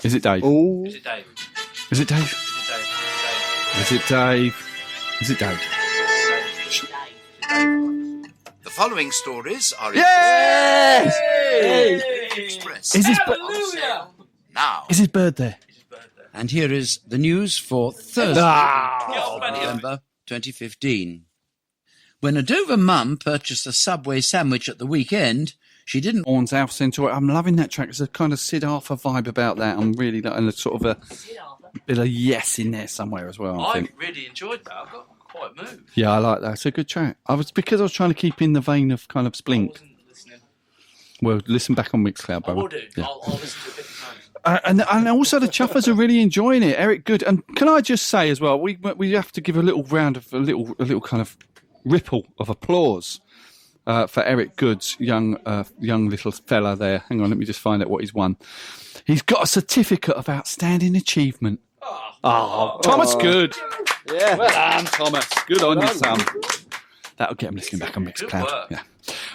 Is it Dave? Is it Dave? Is it Dave? Is it Dave? Is it Dave? The following stories are Yes! Express. Is his Now. Is his bird there? And here is the news for Thursday, November 2015. When a Dover mum purchased a Subway sandwich at the weekend, she didn't... Orn's Alf Centre. I'm loving that track. There's a kind of Sid Arthur vibe about that. I'm really like, and a sort of a bit of yes in there somewhere as well, I think. really enjoyed that. I got quite moved. Yeah, I like that. It's a good track. Because I was trying to keep in the vein of kind of Splink. Well, listen back on Mixcloud, brother. I will do. Yeah. I'll listen to it 50 times. And also the chuffers are really enjoying it. Eric Good. And can I just say as well, we have to give a little round of a little kind of ripple of applause for Eric Good's young little fella there. Hang on, let me just find out what he's won. He's got a certificate of outstanding achievement. Thomas Good. Yeah. Well done, Thomas. Good on you, son. That'll get him listening back on Mixcloud. Yeah.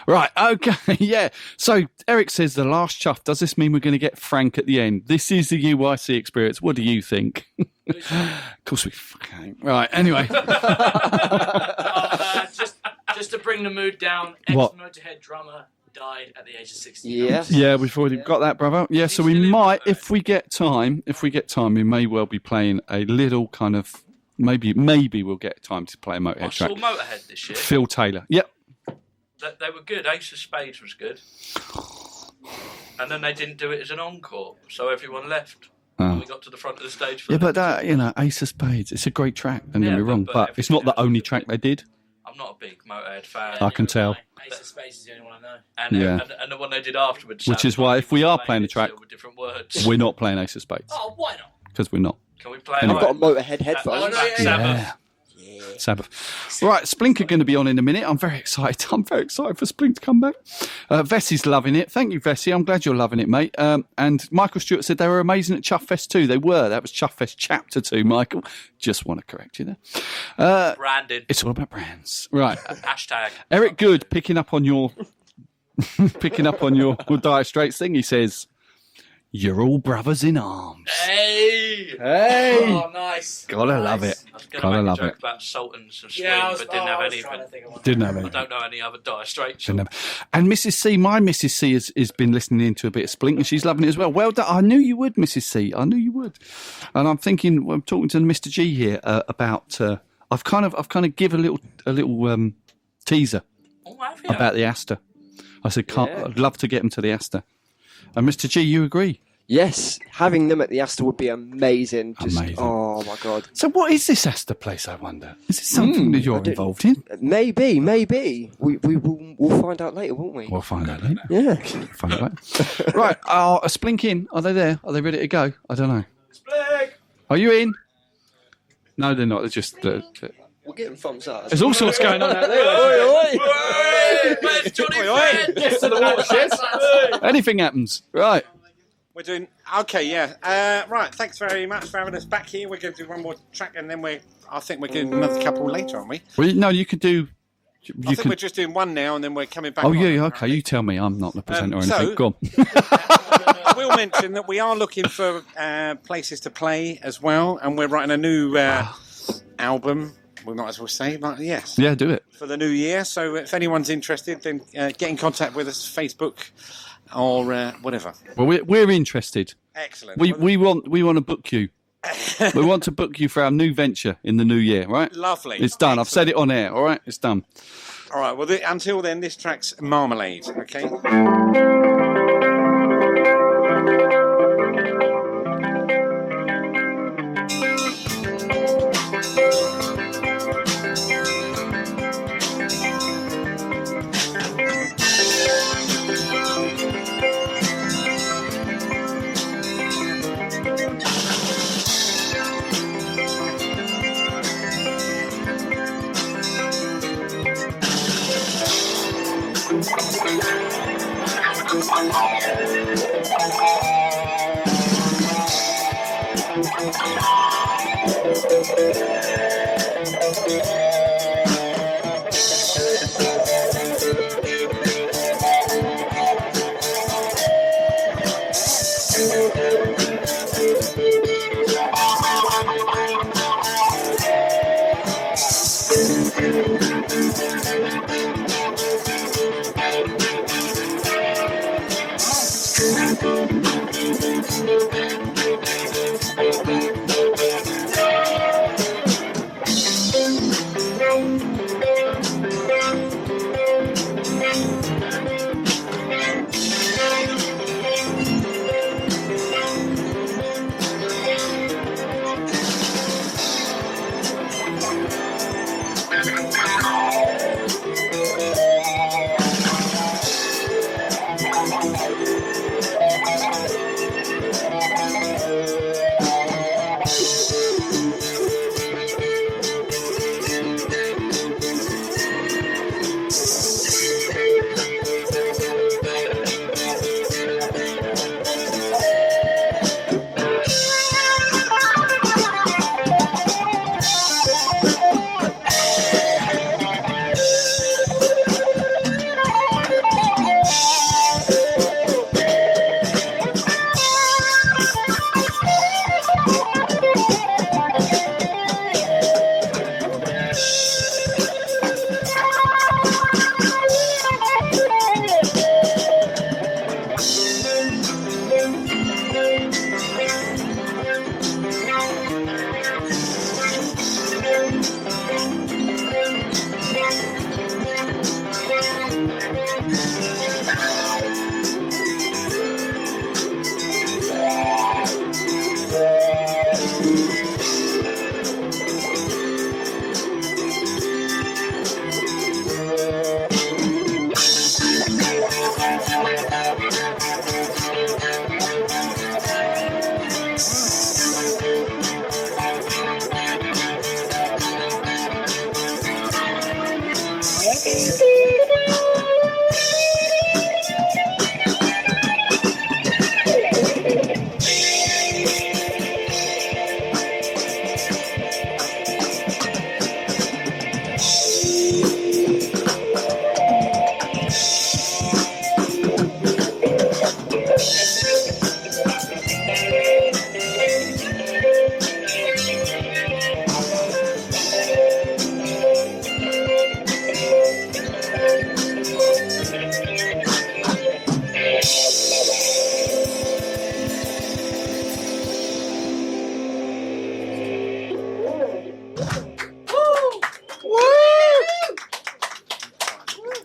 Right, okay, yeah. So Eric says the last chuff. Does this mean we're going to get Frank at the end? This is the UYC experience. What do you think? Of course we fucking... Right, anyway. Just to bring the mood down, What? ex-Motorhead drummer died at the age of 60. Yeah, we've already got that, brother. Yeah, so we might, if we get time, we may well be playing a little kind of, maybe we'll get time to play a Motorhead I track. saw Motorhead this year. Phil Taylor. Yep. They were good. Ace of Spades was good. And then they didn't do it as an encore, so everyone left. When we got to the front of the stage. Yeah, but that, Ace of Spades, it's a great track, don't get me wrong, but it's not the only track they did. I'm not a big Motorhead fan. I can tell. Ace of Spades is the only one I know. And the one they did afterwards. Which is why if we are playing the track, with different words. we're not playing Ace of Spades. Oh, why not? Because we're not. Can we play? Anyway. I've got a Motorhead headphone. Yeah. Sabbath. Right, Splink are going to be on in a minute. I'm very excited. I'm very excited for Splink to come back. Vessi's loving it. Thank you, Vessi. I'm glad you're loving it, mate. And Michael Stewart said they were amazing at Chuff Fest 2. They were. That was Chuff Fest Chapter 2, Michael. Just want to correct you there. Branded. It's all about brands. Right. Hashtag. Eric Good, picking up on your Dire Straits thing, he says, "You're all brothers in arms." Hey! Hey! Oh, nice. Gotta love it. I was going to Gotta make love a joke it. about Sultans and Splink, Yeah, I was but didn't have any of trying to it. think of one. Didn't have any. I don't know any other Dire Straits. And Mrs. C, my Mrs. C has been listening into a bit of Splink and she's loving it as well. Well done. I knew you would, Mrs. C. I knew you would. And I'm talking to Mr. G here about. I've kind of give a little teaser about the Astor. I said, I'd love to get them to the Astor. And Mr. G, you agree? Yes, having them at the Astor would be amazing. Amazing. Oh my god. So what is this Astor place, I wonder? Is it something that you're involved in? Maybe. We'll find out later, won't we? We'll find out later. Yeah. Find out later. Right, are Splink in? Are they there? Are they ready to go? I don't know. Splink! Are you in? No, they're not. They're just... We're getting thumbs up. There's all sorts going on out there. Where's Johnny Fred? Yes to the watershed. Anything happens. Right. We're doing okay, yeah. Right, thanks very much for having us back here. We're going to do one more track, and then I think we're doing another couple later, aren't we? Well, no, you could do. I think we're just doing one now, and then we're coming back. Oh on. yeah, okay. You tell me. I'm not the presenter or anything. so- Go on. I will mention that we are looking for places to play as well, and we're writing a new album. We might as well say, but yes. Yeah, do it. For the new year. So if anyone's interested, then get in contact with us, Facebook or whatever. Well, we're interested. Excellent. We want to book you. We want to book you for our new venture in the new year, right? Lovely. It's done. I've said it on air. All right, it's done. All right. Well, until then, this track's Marmalade. Okay.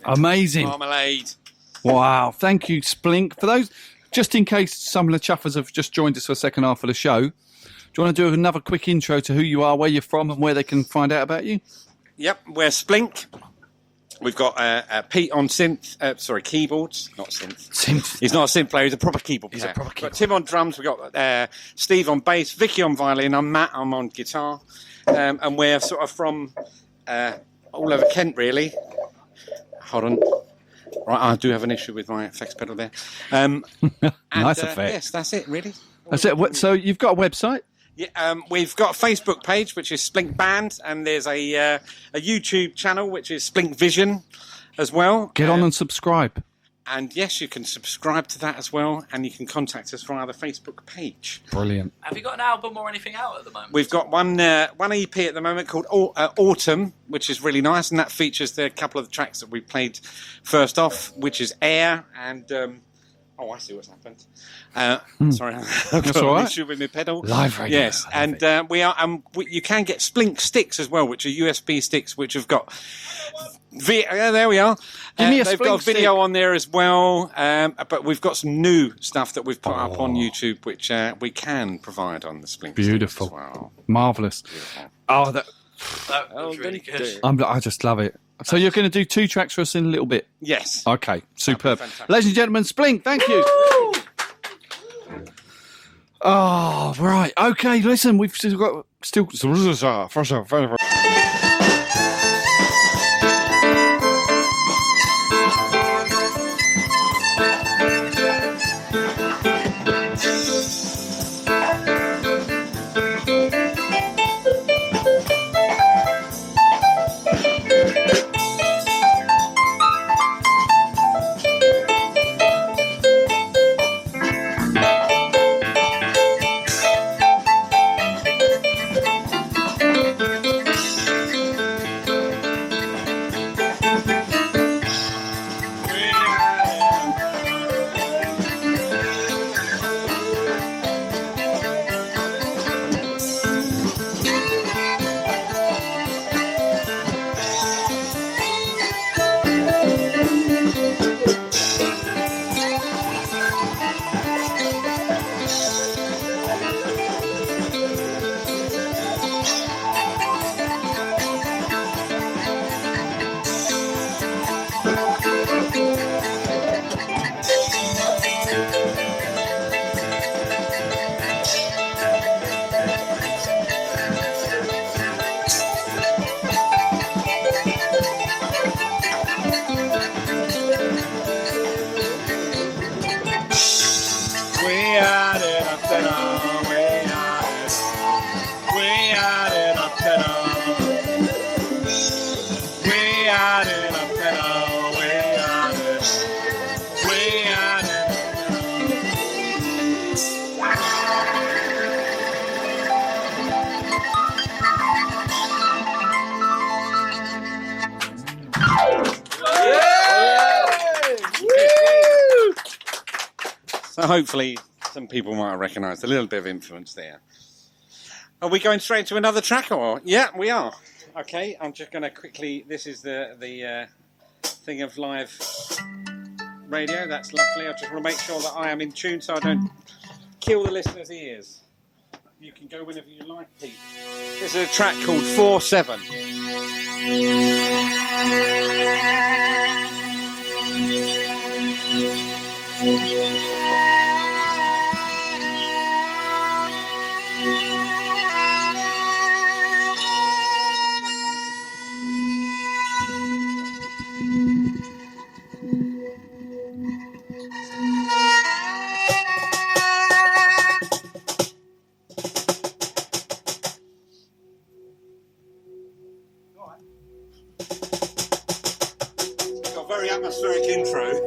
Amazing. Marmalade. Wow. Thank you, Splink. For those, just in case some of the chuffers have just joined us for the second half of the show, do you want to do another quick intro to who you are, where you're from, and where they can find out about you? Yep, we're Splink. We've got Pete on keyboards, not synth. Synth. He's not a synth player, he's a proper keyboard player. We've got Tim on drums, we've got Steve on bass, Vicky on violin, I'm Matt, I'm on guitar. And we're sort of from all over Kent, really. Hold on. Right, I do have an issue with my effects pedal there. Nice effect. Yes, that's it, really. That's it. So you've got a website? Yeah, we've got a Facebook page, which is Splink Band, and there's a YouTube channel, which is Splink Vision as well. Get on and subscribe. And yes, you can subscribe to that as well, and you can contact us via the Facebook page. Brilliant. Have you got an album or anything out at the moment? We've got one EP at the moment called Autumn, which is really nice, and that features the couple of the tracks that we played first off, which is Air and... oh, I see what's happened. Sorry, I've got That's all an right. issue with my pedal. Live radio. Yes, and we are. You can get Splink sticks as well, which are USB sticks, which have got. There we are. Give me a they've Splink got video stick. on there as well, but we've got some new stuff that we've put up on YouTube, which we can provide on the Splink. Beautiful. Sticks as well. Marvellous. Oh, That was really good. I just love it. So you're going to do 2 tracks for us in a little bit? Yes. Okay, superb. Fantastic. Ladies and gentlemen, Splink, thank you. Oh, right. Okay, listen, we've still got... So hopefully some people might have recognised a little bit of influence there. Are we going straight to another track, or? Yeah, we are. Okay, I'm just going to quickly... This is the thing of live radio. That's lovely. I just want to make sure that I am in tune so I don't kill the listeners' ears. You can go whenever you like, Pete. This is a track called 4-7. Got a very atmospheric intro.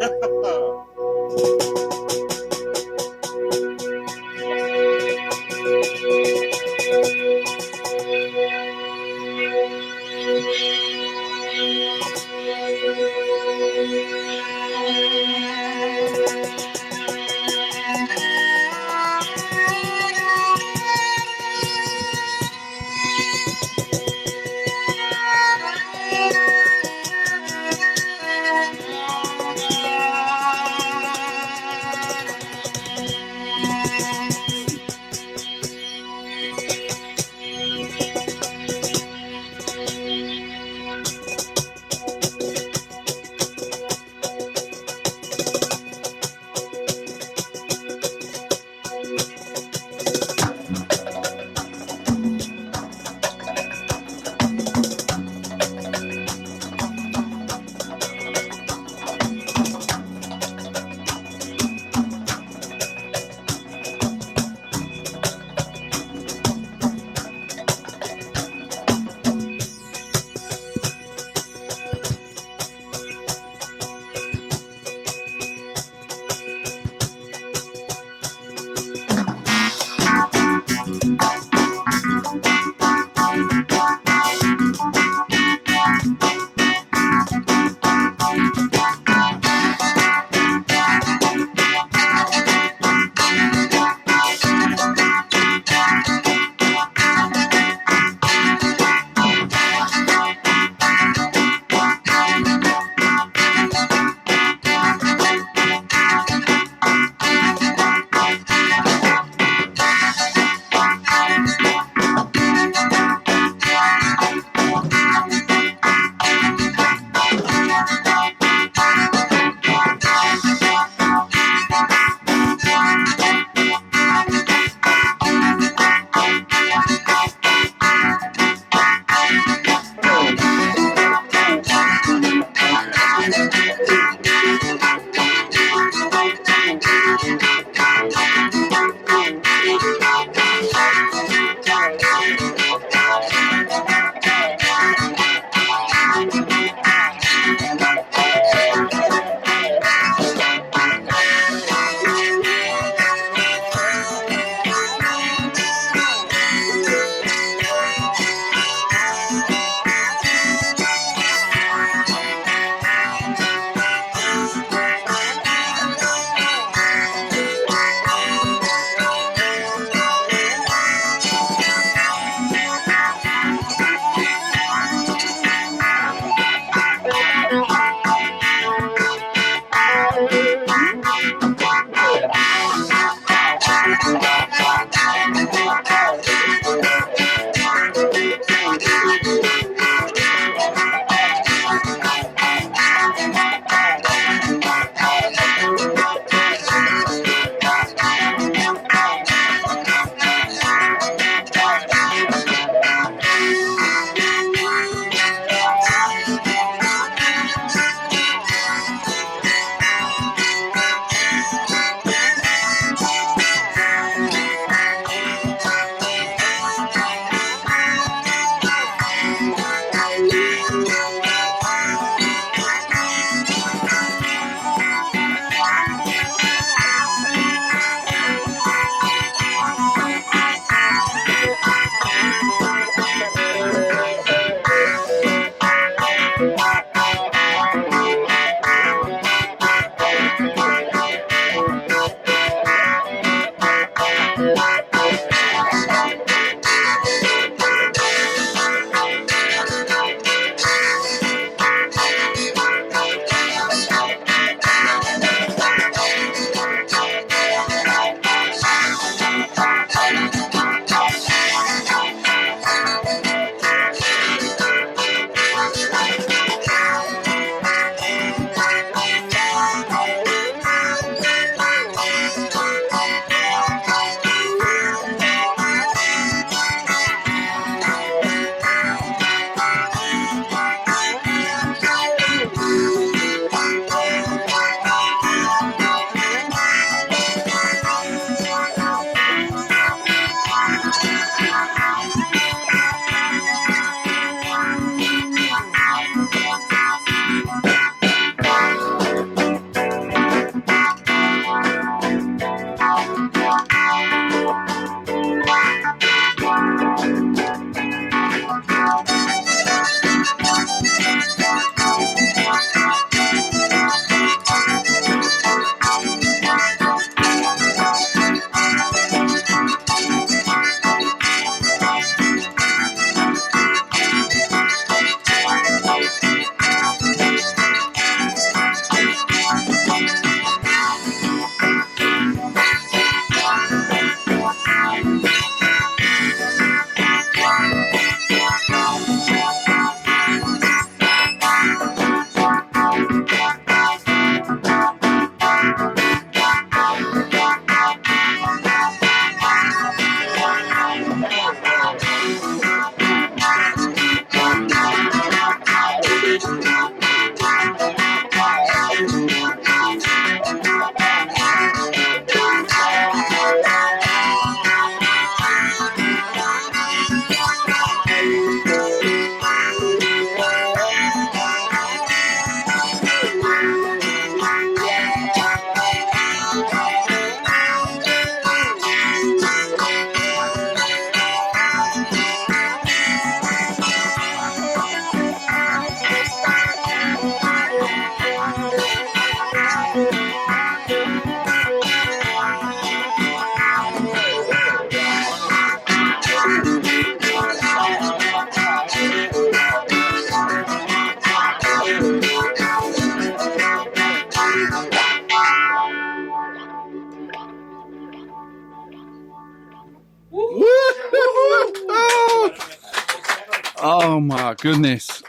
Oh my goodness.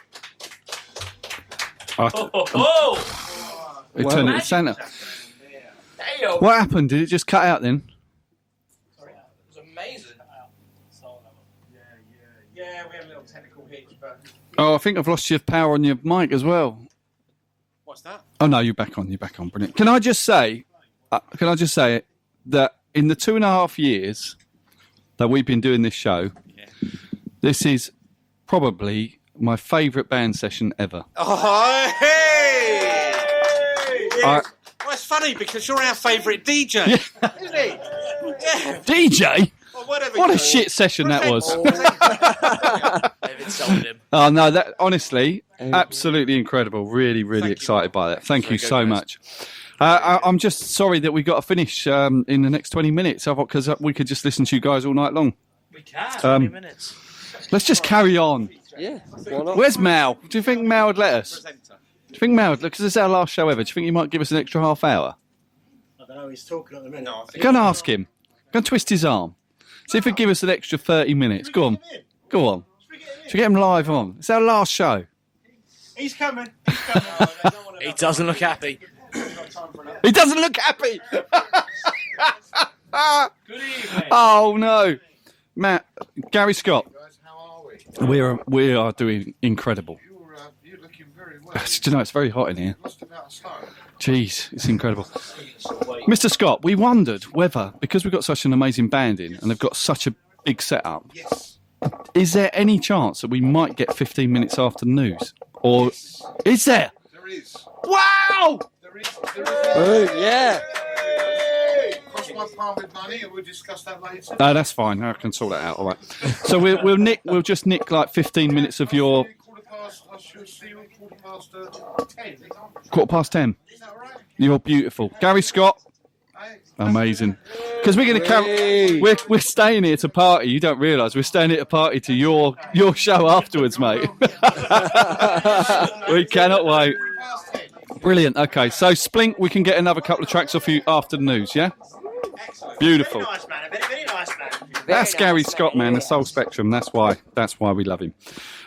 It turned into Santa. What happened? Did it just cut out then? It was amazing. Yeah, we had a little technical hitch, but... Oh, I think I've lost your power on your mic as well. What's that? Oh no, you're back on. Brilliant. Can I just say that in the 2.5 years that we've been doing this show, this is probably my favourite band session ever. Oh, hey! Well, it's funny because you're our favourite DJ, isn't he? Yeah. DJ? Well, whatever what you a call shit it. session that was. They've insulted him. Oh no, that honestly, absolutely incredible. Really, really excited by that. Thank you so much. I'm just sorry that we got to finish in the next 20 minutes because we could just listen to you guys all night long. We can. 20 minutes. Let's just carry on. Yeah. Why not? Where's Mal? Do you think Mal would let us? Do you think Mal would? Because this is our last show ever. Do you think he might give us an extra half hour? I don't know, he's talking at the minute. Go and ask him. Go and twist his arm. See if he'll give us an extra 30 minutes. Go on. Go on. Should we get him live on? It's our last show. He's coming. He doesn't look happy. He doesn't look happy. Good evening. Oh no, Matt, Gary Scott. We are doing incredible. You're looking very well. Do you know it's very hot in here? Jeez, it's incredible. Mr. Scott, we wondered whether, because we've got such an amazing band in and they've got such a big setup, is there any chance that we might get 15 minutes after the news? Or is there? There is. Wow! There is. Oh, yeah. Cross my palm with money, and we'll discuss that later. No, that's fine. I can sort that out. All right. So we'll just nick like 15 minutes of your. I should see you at 10. 10:15. You're beautiful, Gary Scott. Amazing. Because we're going to carry. We're staying here to party. You don't realise we're staying here to party to your show afterwards, mate. We cannot wait. Brilliant. Okay, so Splink, we can get another couple of tracks off you after the news, yeah? Beautiful. Very nice man, very nice man. That's Gary Scott, man, the Soul Spectrum. That's why we love him.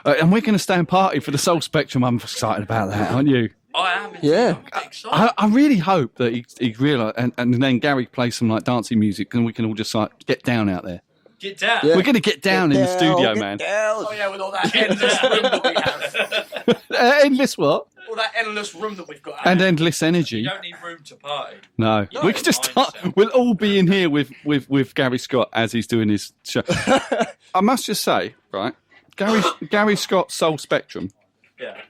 And we're going to stay and party for the Soul Spectrum. I'm excited about that, aren't you? I am. Yeah. I really hope that he realise, and then Gary plays some like dancing music, and we can all just like get down out there. Get down. Yeah. We're going to get down in the studio, man. Oh yeah, with all that endless room that we have. Endless what? All that endless room that we've got. And endless energy. You don't need room to party. No. We can just start. We'll all be in here with Gary Scott as he's doing his show. I must just say, right, Gary Scott's Soul Spectrum. Yeah.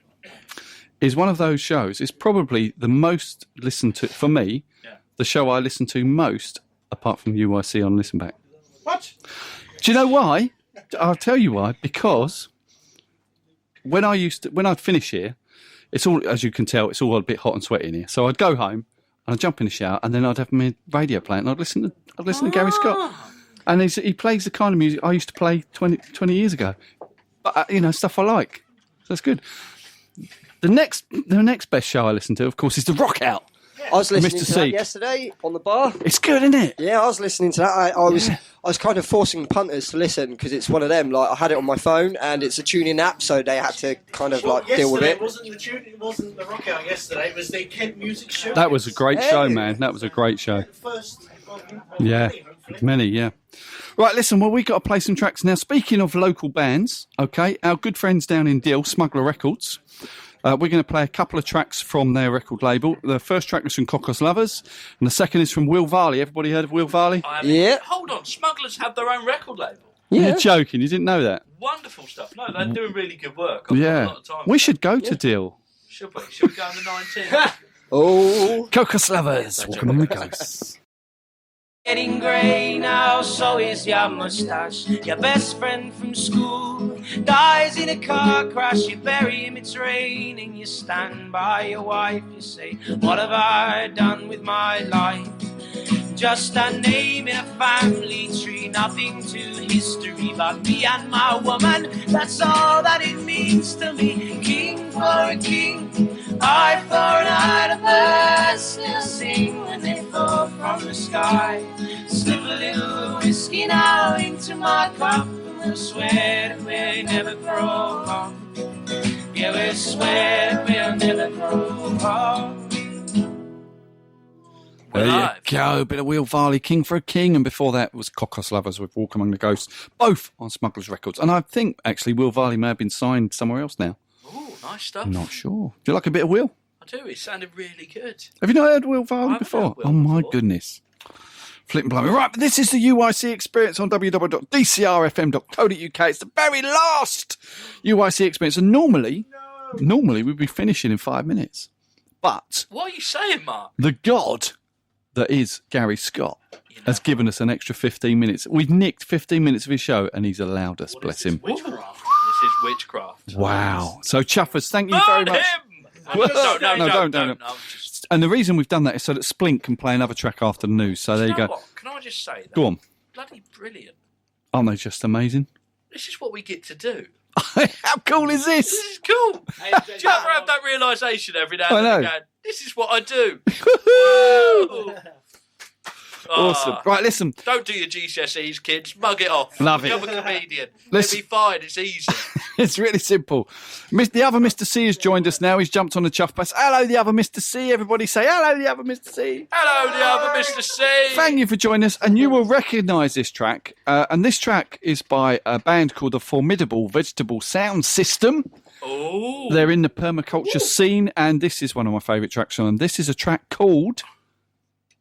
Is one of those shows. It's probably the most listened to for me. Yeah. The show I listen to most, apart from UYC on Listen Back. What? Do you know why? I'll tell you why. Because when I'd finish here, it's all, as you can tell, it's all a bit hot and sweaty in here. So I'd go home and I'd jump in the shower and then I'd have my radio playing and I'd listen to Gary Scott. And he plays the kind of music I used to play 20 years ago. But, stuff I like. So that's good. The next best show I listen to, of course, is The Rock Out. I was listening Mr. to C. that yesterday on the bar. It's good, isn't it? Yeah, I was listening to that. I was kind of forcing punters to listen because it's one of them. Like I had it on my phone and it's a tuning app, so they had to kind of deal with it. It wasn't the Rock Out yesterday. It was the Kent Music Show. That was a great show, man. That was a great show. Yeah, many, yeah. Right, listen, well, we've got to play some tracks now. Speaking of local bands, okay, our good friends down in Deal, Smuggler Records, we're going to play a couple of tracks from their record label. The first track is from Cocos Lovers, and the second is from Will Varley. Everybody heard of Will Varley? Yeah. Hold on, Smugglers have their own record label. Yeah. You're joking, you didn't know that? Wonderful stuff. No, they're doing really good work. I've got a lot of time. We should go to Deal. Should we? Should we go on the 19th? Oh. Cocos Lovers, walking on the coast. Getting grey now, so is your moustache. Your best friend from school dies in a car crash. You bury him, it's raining. You stand by your wife, you say, what have I done with my life? Just a name in a family tree, nothing to history but me and my woman. That's all that it means to me. King for a king, eye for an eye. The birds still sing when they fall from the sky. Slip a little whiskey now into my cup, and we'll swear that we'll never grow up. Yeah, we'll swear that we'll never grow up. There you go, bit of Will Varley, King for a King, and before that was Cocos Lovers with Walk Among the Ghosts, both on Smugglers Records. And I think, actually, Will Varley may have been signed somewhere else now. Oh, nice stuff. I'm not sure. Do you like a bit of Will? I do, it sounded really good. Have you not heard Will Varley before? Oh, my goodness. Flipping blimey. Right, but this is the UYC experience on www.dcrfm.co.uk. It's the very last UYC experience. And normally we'd be finishing in 5 minutes. But What are you saying, Mark? the God that is Gary Scott has given us an extra 15 minutes. We've nicked 15 minutes of his show and he's allowed us, bless him. Witchcraft. This is witchcraft. Wow. So, Chuffers, thank you very much. Don't. And the reason we've done that is so that Splink can play another track after the news. So there you go. What? Can I just say that? Go on. Bloody brilliant. Aren't they just amazing? This is what we get to do. How cool is this? This is cool. Do you ever have that realisation every now and then? Going, this is what I do. Awesome. Right, listen. Don't do your GCSEs, kids. Mug it off. Love it. Become a comedian. Listen. It'll be fine. It's easy. It's really simple. The other Mr. C has joined us now. He's jumped on the chuff bus. Hello, the other Mr. C. Everybody say hello, the other Mr. C. Hello, the other Mr. C. Thank you for joining us. And you will recognise this track. And this track is by a band called the Formidable Vegetable Sound System. Oh. They're in the permaculture scene. And this is one of my favourite tracks on them. This is a track called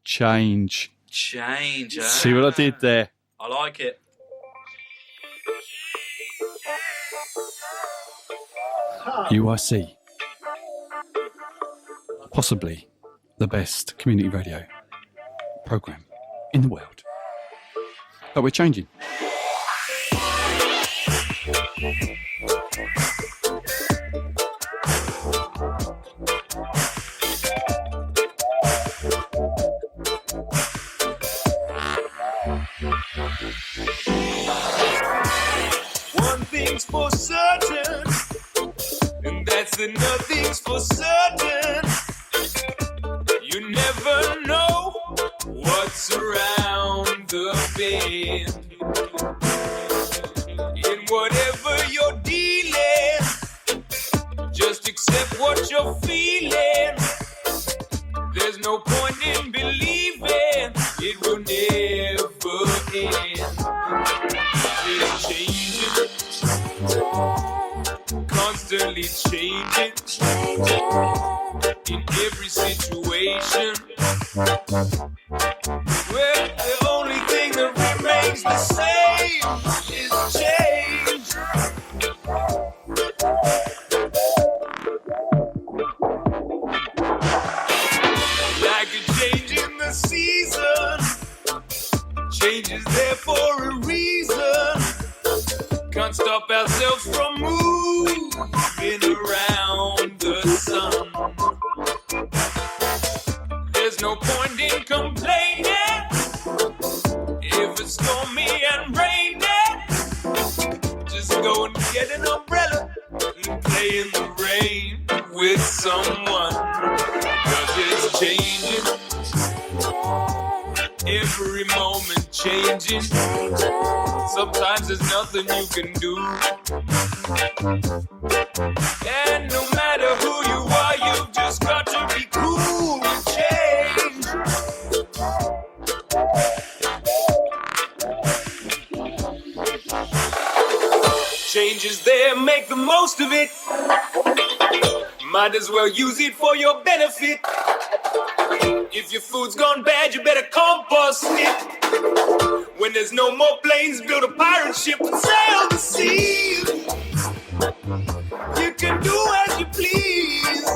Change. Change. See what I did there? I like it. UYC. Possibly the best community radio programme in the world. But we're changing. One thing's for certain, and that's that nothing's for certain. You never know what's around the bend. In whatever you're dealing, just accept what you're feeling. There's no point in believing it will never end. It's changing, constantly changing in every situation. Well, the only thing that remains the same is change. Like a change in the season, change is there for a reason. can't stop ourselves from moving around the sun. There's no point in complaining if it's stormy and raining. Just go and get an umbrella and play in the rain with someone. 'Cause it's changing, every moment changing. Sometimes there's nothing you can do. And no matter who you are, you've just got to be cool with change. Change is there, make the most of it. Might as well use it for your benefit. If your food's gone bad, you better compost it. When there's no more planes, build a pirate ship and sail the seas. You can do as you please.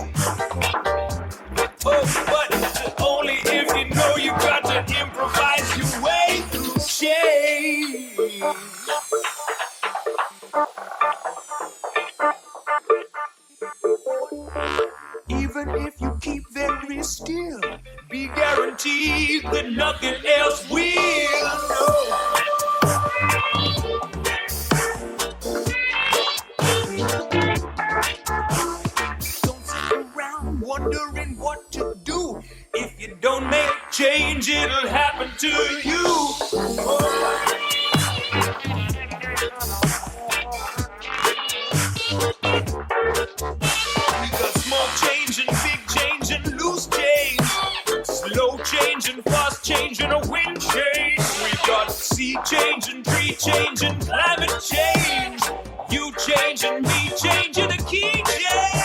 Oh, but only if you know you got to improvise your way through change. Even if you keep very still, be guaranteed that nothing else will. Don't sit around wondering what to do. If you don't make change, it'll happen to you. Small change and big change and loose change. Slow change and fast change and a wind change. We've got sea change and tree change and climate change. You change and me change and a key change.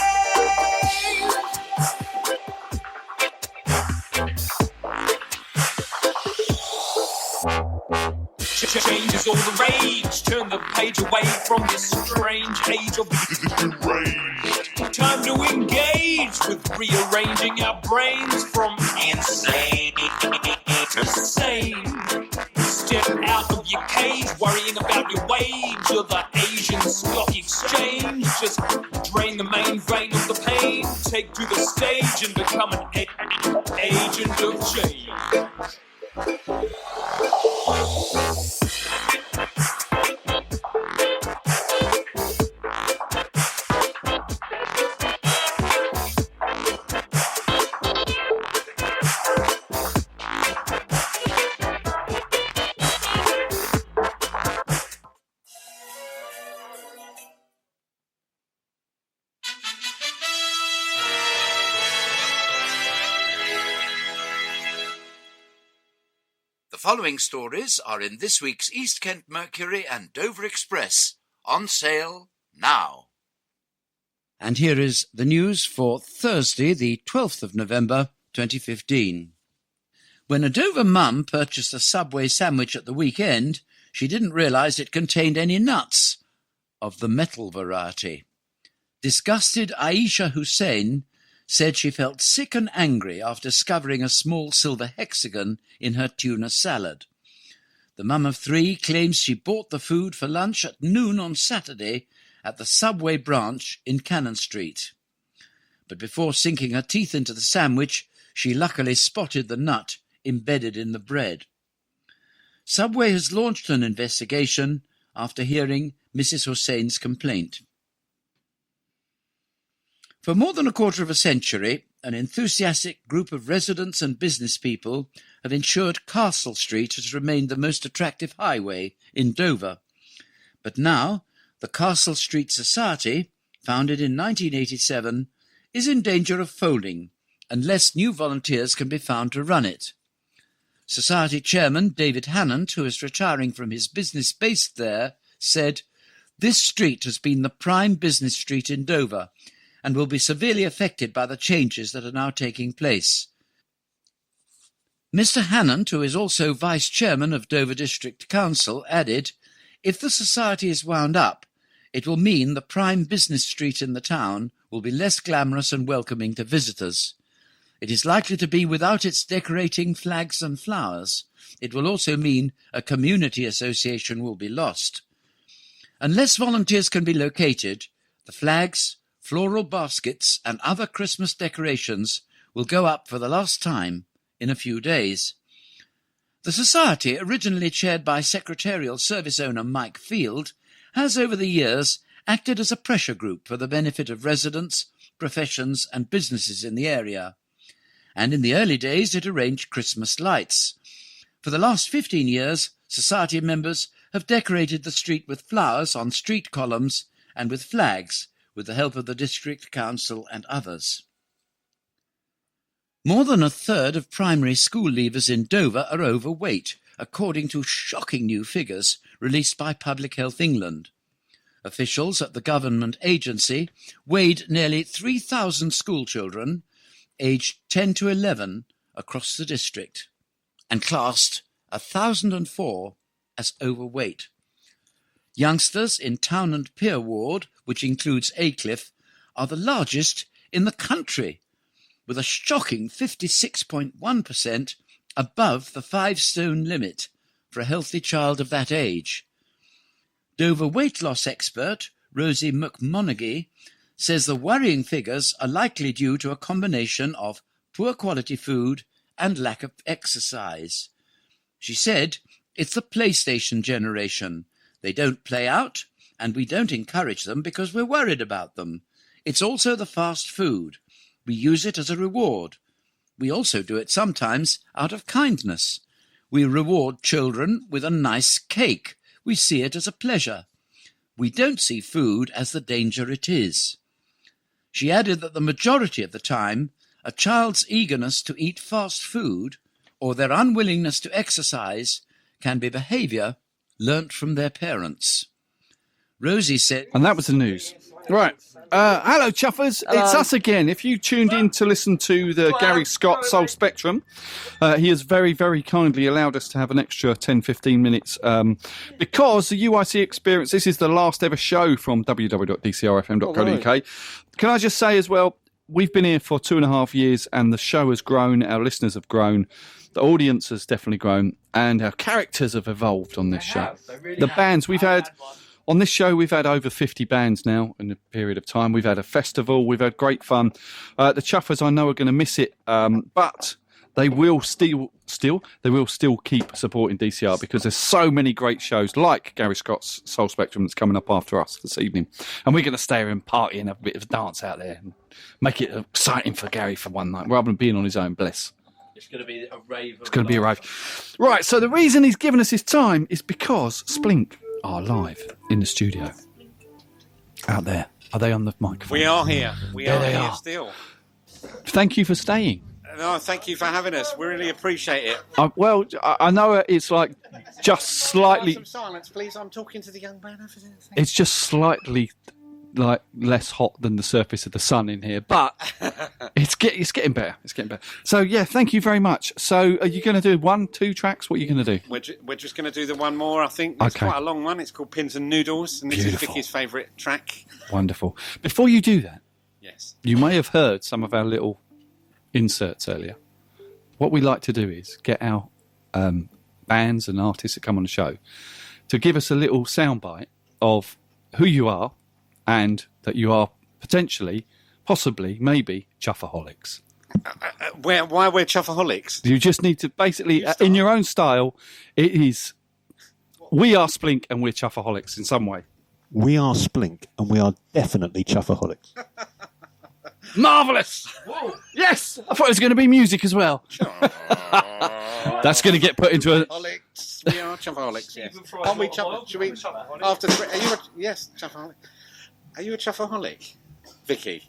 Change is all the rage. Turn the page away from this strange age of deranged. Time to engage with rearranging our brains from insane to sane. Step out of your cage, worrying about your wage or the Asian stock exchange. Just drain the main vein of the pain. Take to the stage and become an agent of change. The following stories are in this week's East Kent Mercury and Dover Express, on sale now. And here is the news for Thursday, the 12th of November, 2015. When a Dover mum purchased a Subway sandwich at the weekend, she didn't realise it contained any nuts, of the metal variety. Disgusted Aisha Hussein said she felt sick and angry after discovering a small silver hexagon in her tuna salad. The mum of three claims she bought the food for lunch at noon on Saturday at the Subway branch in Cannon Street. But before sinking her teeth into the sandwich, she luckily spotted the nut embedded in the bread. Subway has launched an investigation after hearing Mrs. Hussein's complaint. For more than a quarter of a century, an enthusiastic group of residents and business people have ensured Castle Street has remained the most attractive highway in Dover. But now, the Castle Street Society, founded in 1987, is in danger of folding unless new volunteers can be found to run it. Society Chairman David Hannant, who is retiring from his business based there, said, "This street has been the prime business street in Dover and will be severely affected by the changes that are now taking place." Mr. Hannant, who is also Vice Chairman of Dover District Council, added, "If the society is wound up, it will mean the prime business street in the town will be less glamorous and welcoming to visitors. It is likely to be without its decorating flags and flowers. It will also mean a community association will be lost. Unless volunteers can be located, the flags, floral baskets and other Christmas decorations will go up for the last time in a few days. The society, originally chaired by Secretarial Service owner Mike Field, has over the years acted as a pressure group for the benefit of residents, professions and businesses in the area. And in the early days it arranged Christmas lights. For the last 15 years, society members have decorated the street with flowers on street columns and with flags, with the help of the district council and others. More than a third of primary school leavers in Dover are overweight, according to shocking new figures released by Public Health England. Officials at the government agency weighed nearly 3,000 schoolchildren, aged 10 to 11, across the district, and classed 1,004 as overweight. Youngsters in Town and Pier Ward, which includes Aycliffe, are the largest in the country, with a shocking 56.1% above the 5-stone limit for a healthy child of that age. Dover weight loss expert Rosie McMonaghy says the worrying figures are likely due to a combination of poor quality food and lack of exercise. She said, "It's the PlayStation generation. They don't play out, and we don't encourage them because we're worried about them. It's also the fast food. We use it as a reward. We also do it sometimes out of kindness. We reward children with a nice cake. We see it as a pleasure. We don't see food as the danger it is." She added that the majority of the time, a child's eagerness to eat fast food or their unwillingness to exercise can be behaviour learnt from their parents. Rosie said... And that was the news. Right. Hello, Chuffers. Hello. It's us again. If you tuned in to listen to the Gary Scott Soul Spectrum, he has very, very kindly allowed us to have an extra 10-15 minutes because the UYC experience, this is the last ever show from www.dcrfm.co.uk. right. Can I just say as well, we've been here for 2.5 years and the show has grown, our listeners have grown, the audience has definitely grown, and our characters have evolved on this show. The bands we've had... On this show, we've had over 50 bands now in a period of time. We've had a festival. We've had great fun. The Chuffers, I know, are going to miss it, but they will still keep supporting DCR because there's so many great shows like Gary Scott's Soul Spectrum that's coming up after us this evening. And we're going to stay here and party and have a bit of a dance out there and make it exciting for Gary for one night rather than being on his own. Bless. It's going to be a rave. It's going to be a rave. Right, so the reason he's given us his time is because Splink are live in the studio. Out there. Are they on the microphone? We are here. We There are they here are. still. Thank you for staying. No, thank you for having us. We really appreciate it. Well, I know it's like just slightly... Some silence, please. I'm talking to the young man over there. It's just slightly like less hot than the surface of the sun in here, but it's getting better. It's getting better. So yeah, thank you very much. So are you going to do 1-2 tracks? What are you going to do? We're just going to do the one more, I think. It's Okay. quite a long one. It's called Pins and Noodles, and this Beautiful. is Vicky's favourite track. Wonderful. Before you do that, Yes. you may have heard some of our little inserts earlier. What we like to do is get our bands and artists that come on the show to give us a little soundbite of who you are and that you are potentially, possibly, maybe Chuffaholics. Why we're Chuffaholics? You just need to basically, in your own style, it is, we are Splink and we're Chuffaholics in some way. We are Splink and we are definitely Chuffaholics. Marvellous! Yes! I thought it was going to be music as well. That's going to get put into a... Chuffaholics. We are Chuffaholics, yes. Aren't we Chuffaholics? Should we, after three, are you yes, Chuffaholic. Are you a Chuffaholic, Vicky?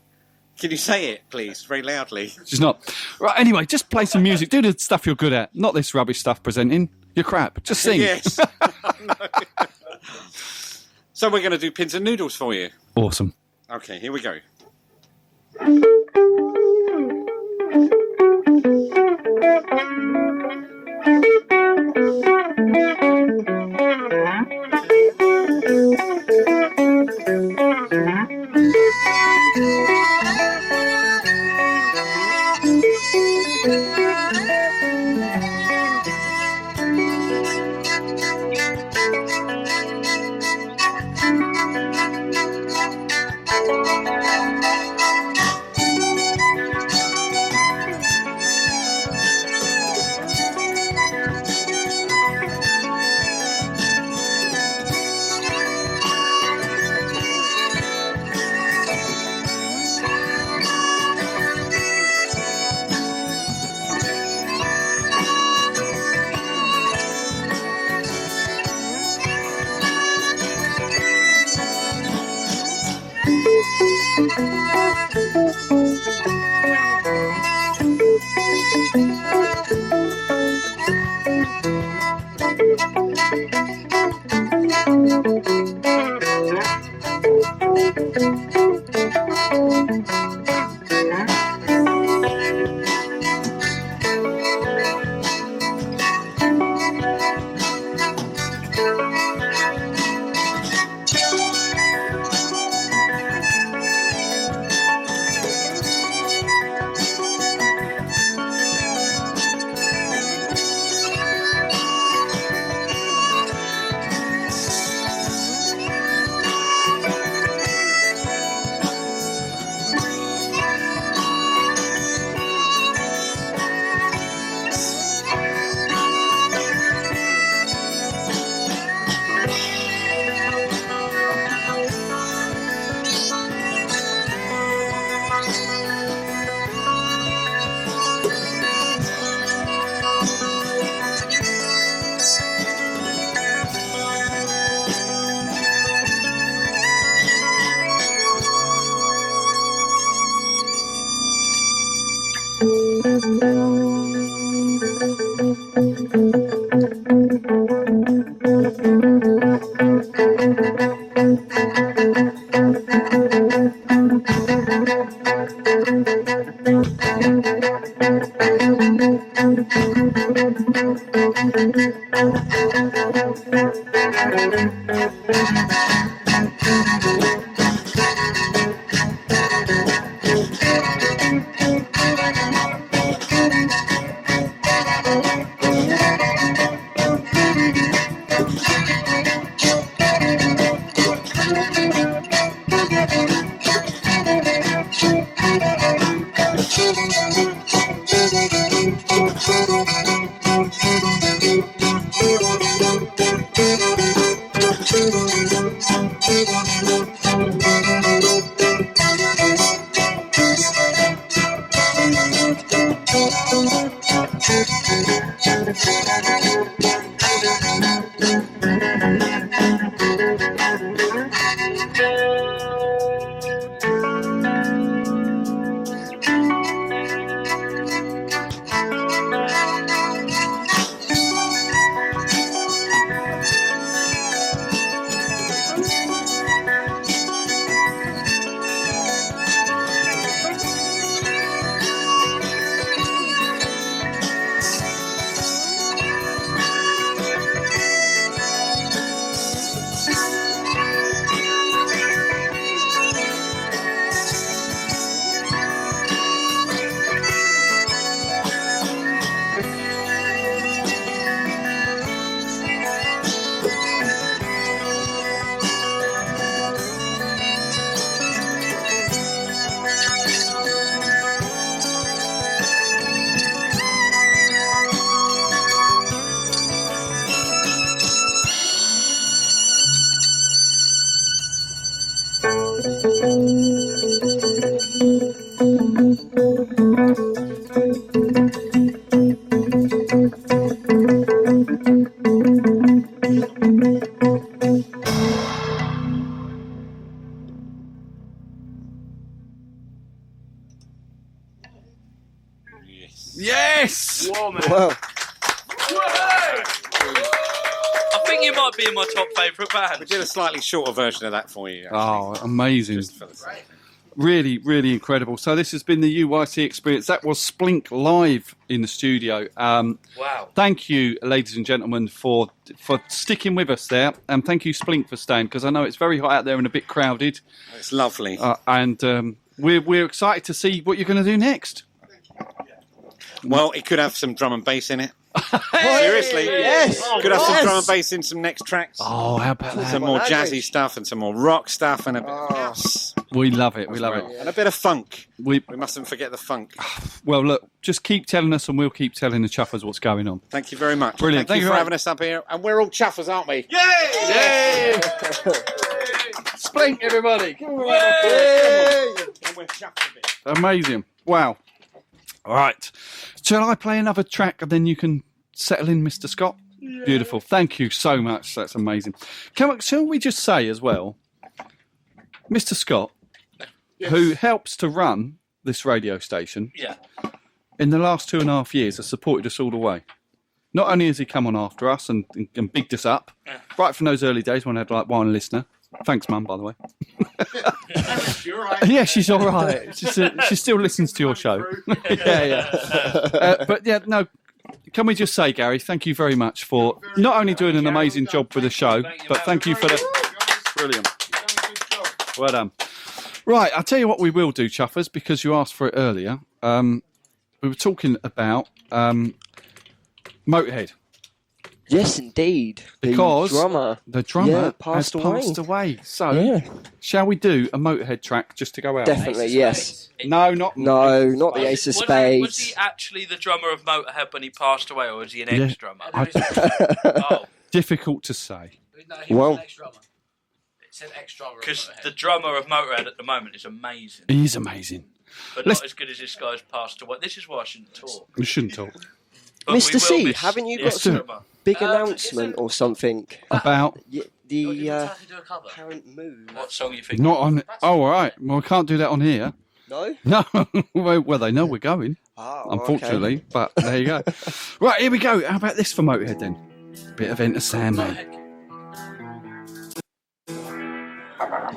Can you say it, please, very loudly? She's not. Right, anyway, just play some music. Do the stuff you're good at. Not this rubbish stuff presenting. You're crap. Just sing. Yes. So we're going to do Pins and Noodles for you. Awesome. Okay, here we go. Yes! Wow. I think you might be in my top favourite band. We did a slightly shorter version of that for you. Actually. Oh, amazing. Just for the sake. Really, really incredible. So this has been the UYC experience. That was Splink live in the studio. Wow. Thank you, ladies and gentlemen, for sticking with us there. And thank you, Splink, for staying, because I know it's very hot out there and a bit crowded. It's lovely. And we're excited to see what you're going to do next. Well, it could have some drum and bass in it. Seriously? Yes. Could have some drum and bass in some next tracks. Oh, how about that? Some more jazzy stuff and some more rock stuff and a bit Oh. of house. We love it. We love it. And a bit of funk. We mustn't forget the funk. Well, look, just keep telling us and we'll keep telling the chuffers what's going on. Thank you very much. Brilliant. Thank you for very having us up here. And we're all chuffers, aren't we? Yay! Splink, everybody. And we're chuffed a bit. Amazing. Wow. All right. Shall I play another track and then you can settle in, Mr. Scott? Yeah. Beautiful. Thank you so much. That's amazing. Shall we just say as well, Mr. Scott, who helps to run this radio station, in the last 2.5 years has supported us all the way. Not only has he come on after us and bigged us up, right from those early days when I had like one listener. Thanks, Mum, by the way. You're right. Yeah, she's all right. She still listens to your show. But yeah, no. Can we just say, Gary, thank you very much for not only doing an amazing job for the show, but thank you for the brilliant. Well done. Right, I'll tell you what we will do, chuffers, because you asked for it earlier. We were talking about Motorhead. Yes, indeed. Because the drummer has passed away. So, shall we do a Motorhead track just to go out? Definitely, yes. No, not the Ace of Spades. Was he actually the drummer of Motorhead when he passed away, or was he an ex-drummer? Difficult to say. No, he was an ex-drummer. It said ex-drummer. Because the drummer of Motorhead at the moment is amazing. He's amazing. But not as good as this guy's passed away. This is why I shouldn't talk. You shouldn't talk. But Mr. C, haven't you got some big announcement or something about the apparent move? What song are you thinking? Not on. Oh, all right. Well, I can't do that on here. No? No. Well, they know we're going. Unfortunately, okay. But there you go. Right, here we go. How about this for Motorhead then? Bit of Enter Sandman.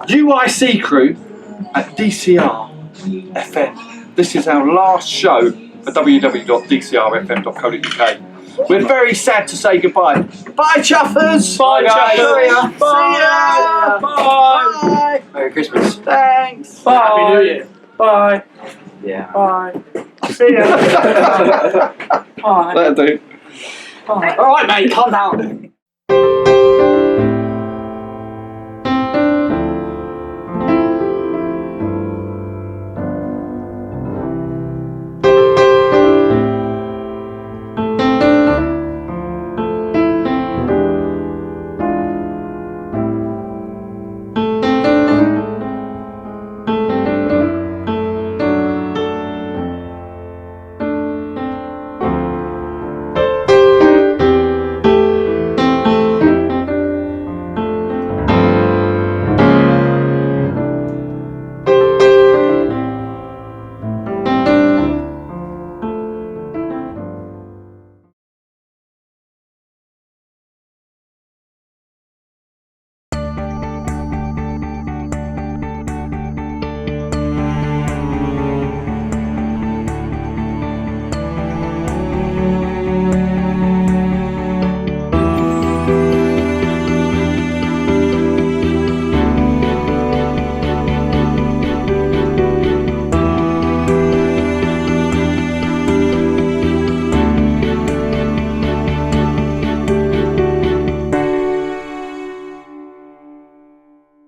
UYC crew at DCR FM. This is our last show for www.dcrfm.co.uk. We're very sad to say goodbye. Bye, chuffers! Bye, guys! See ya! Bye! Bye! Merry Christmas. Thanks! Bye! Happy New Year! Bye! Yeah. Bye! See ya! Bye! That'll do. Bye! Alright, mate, calm down.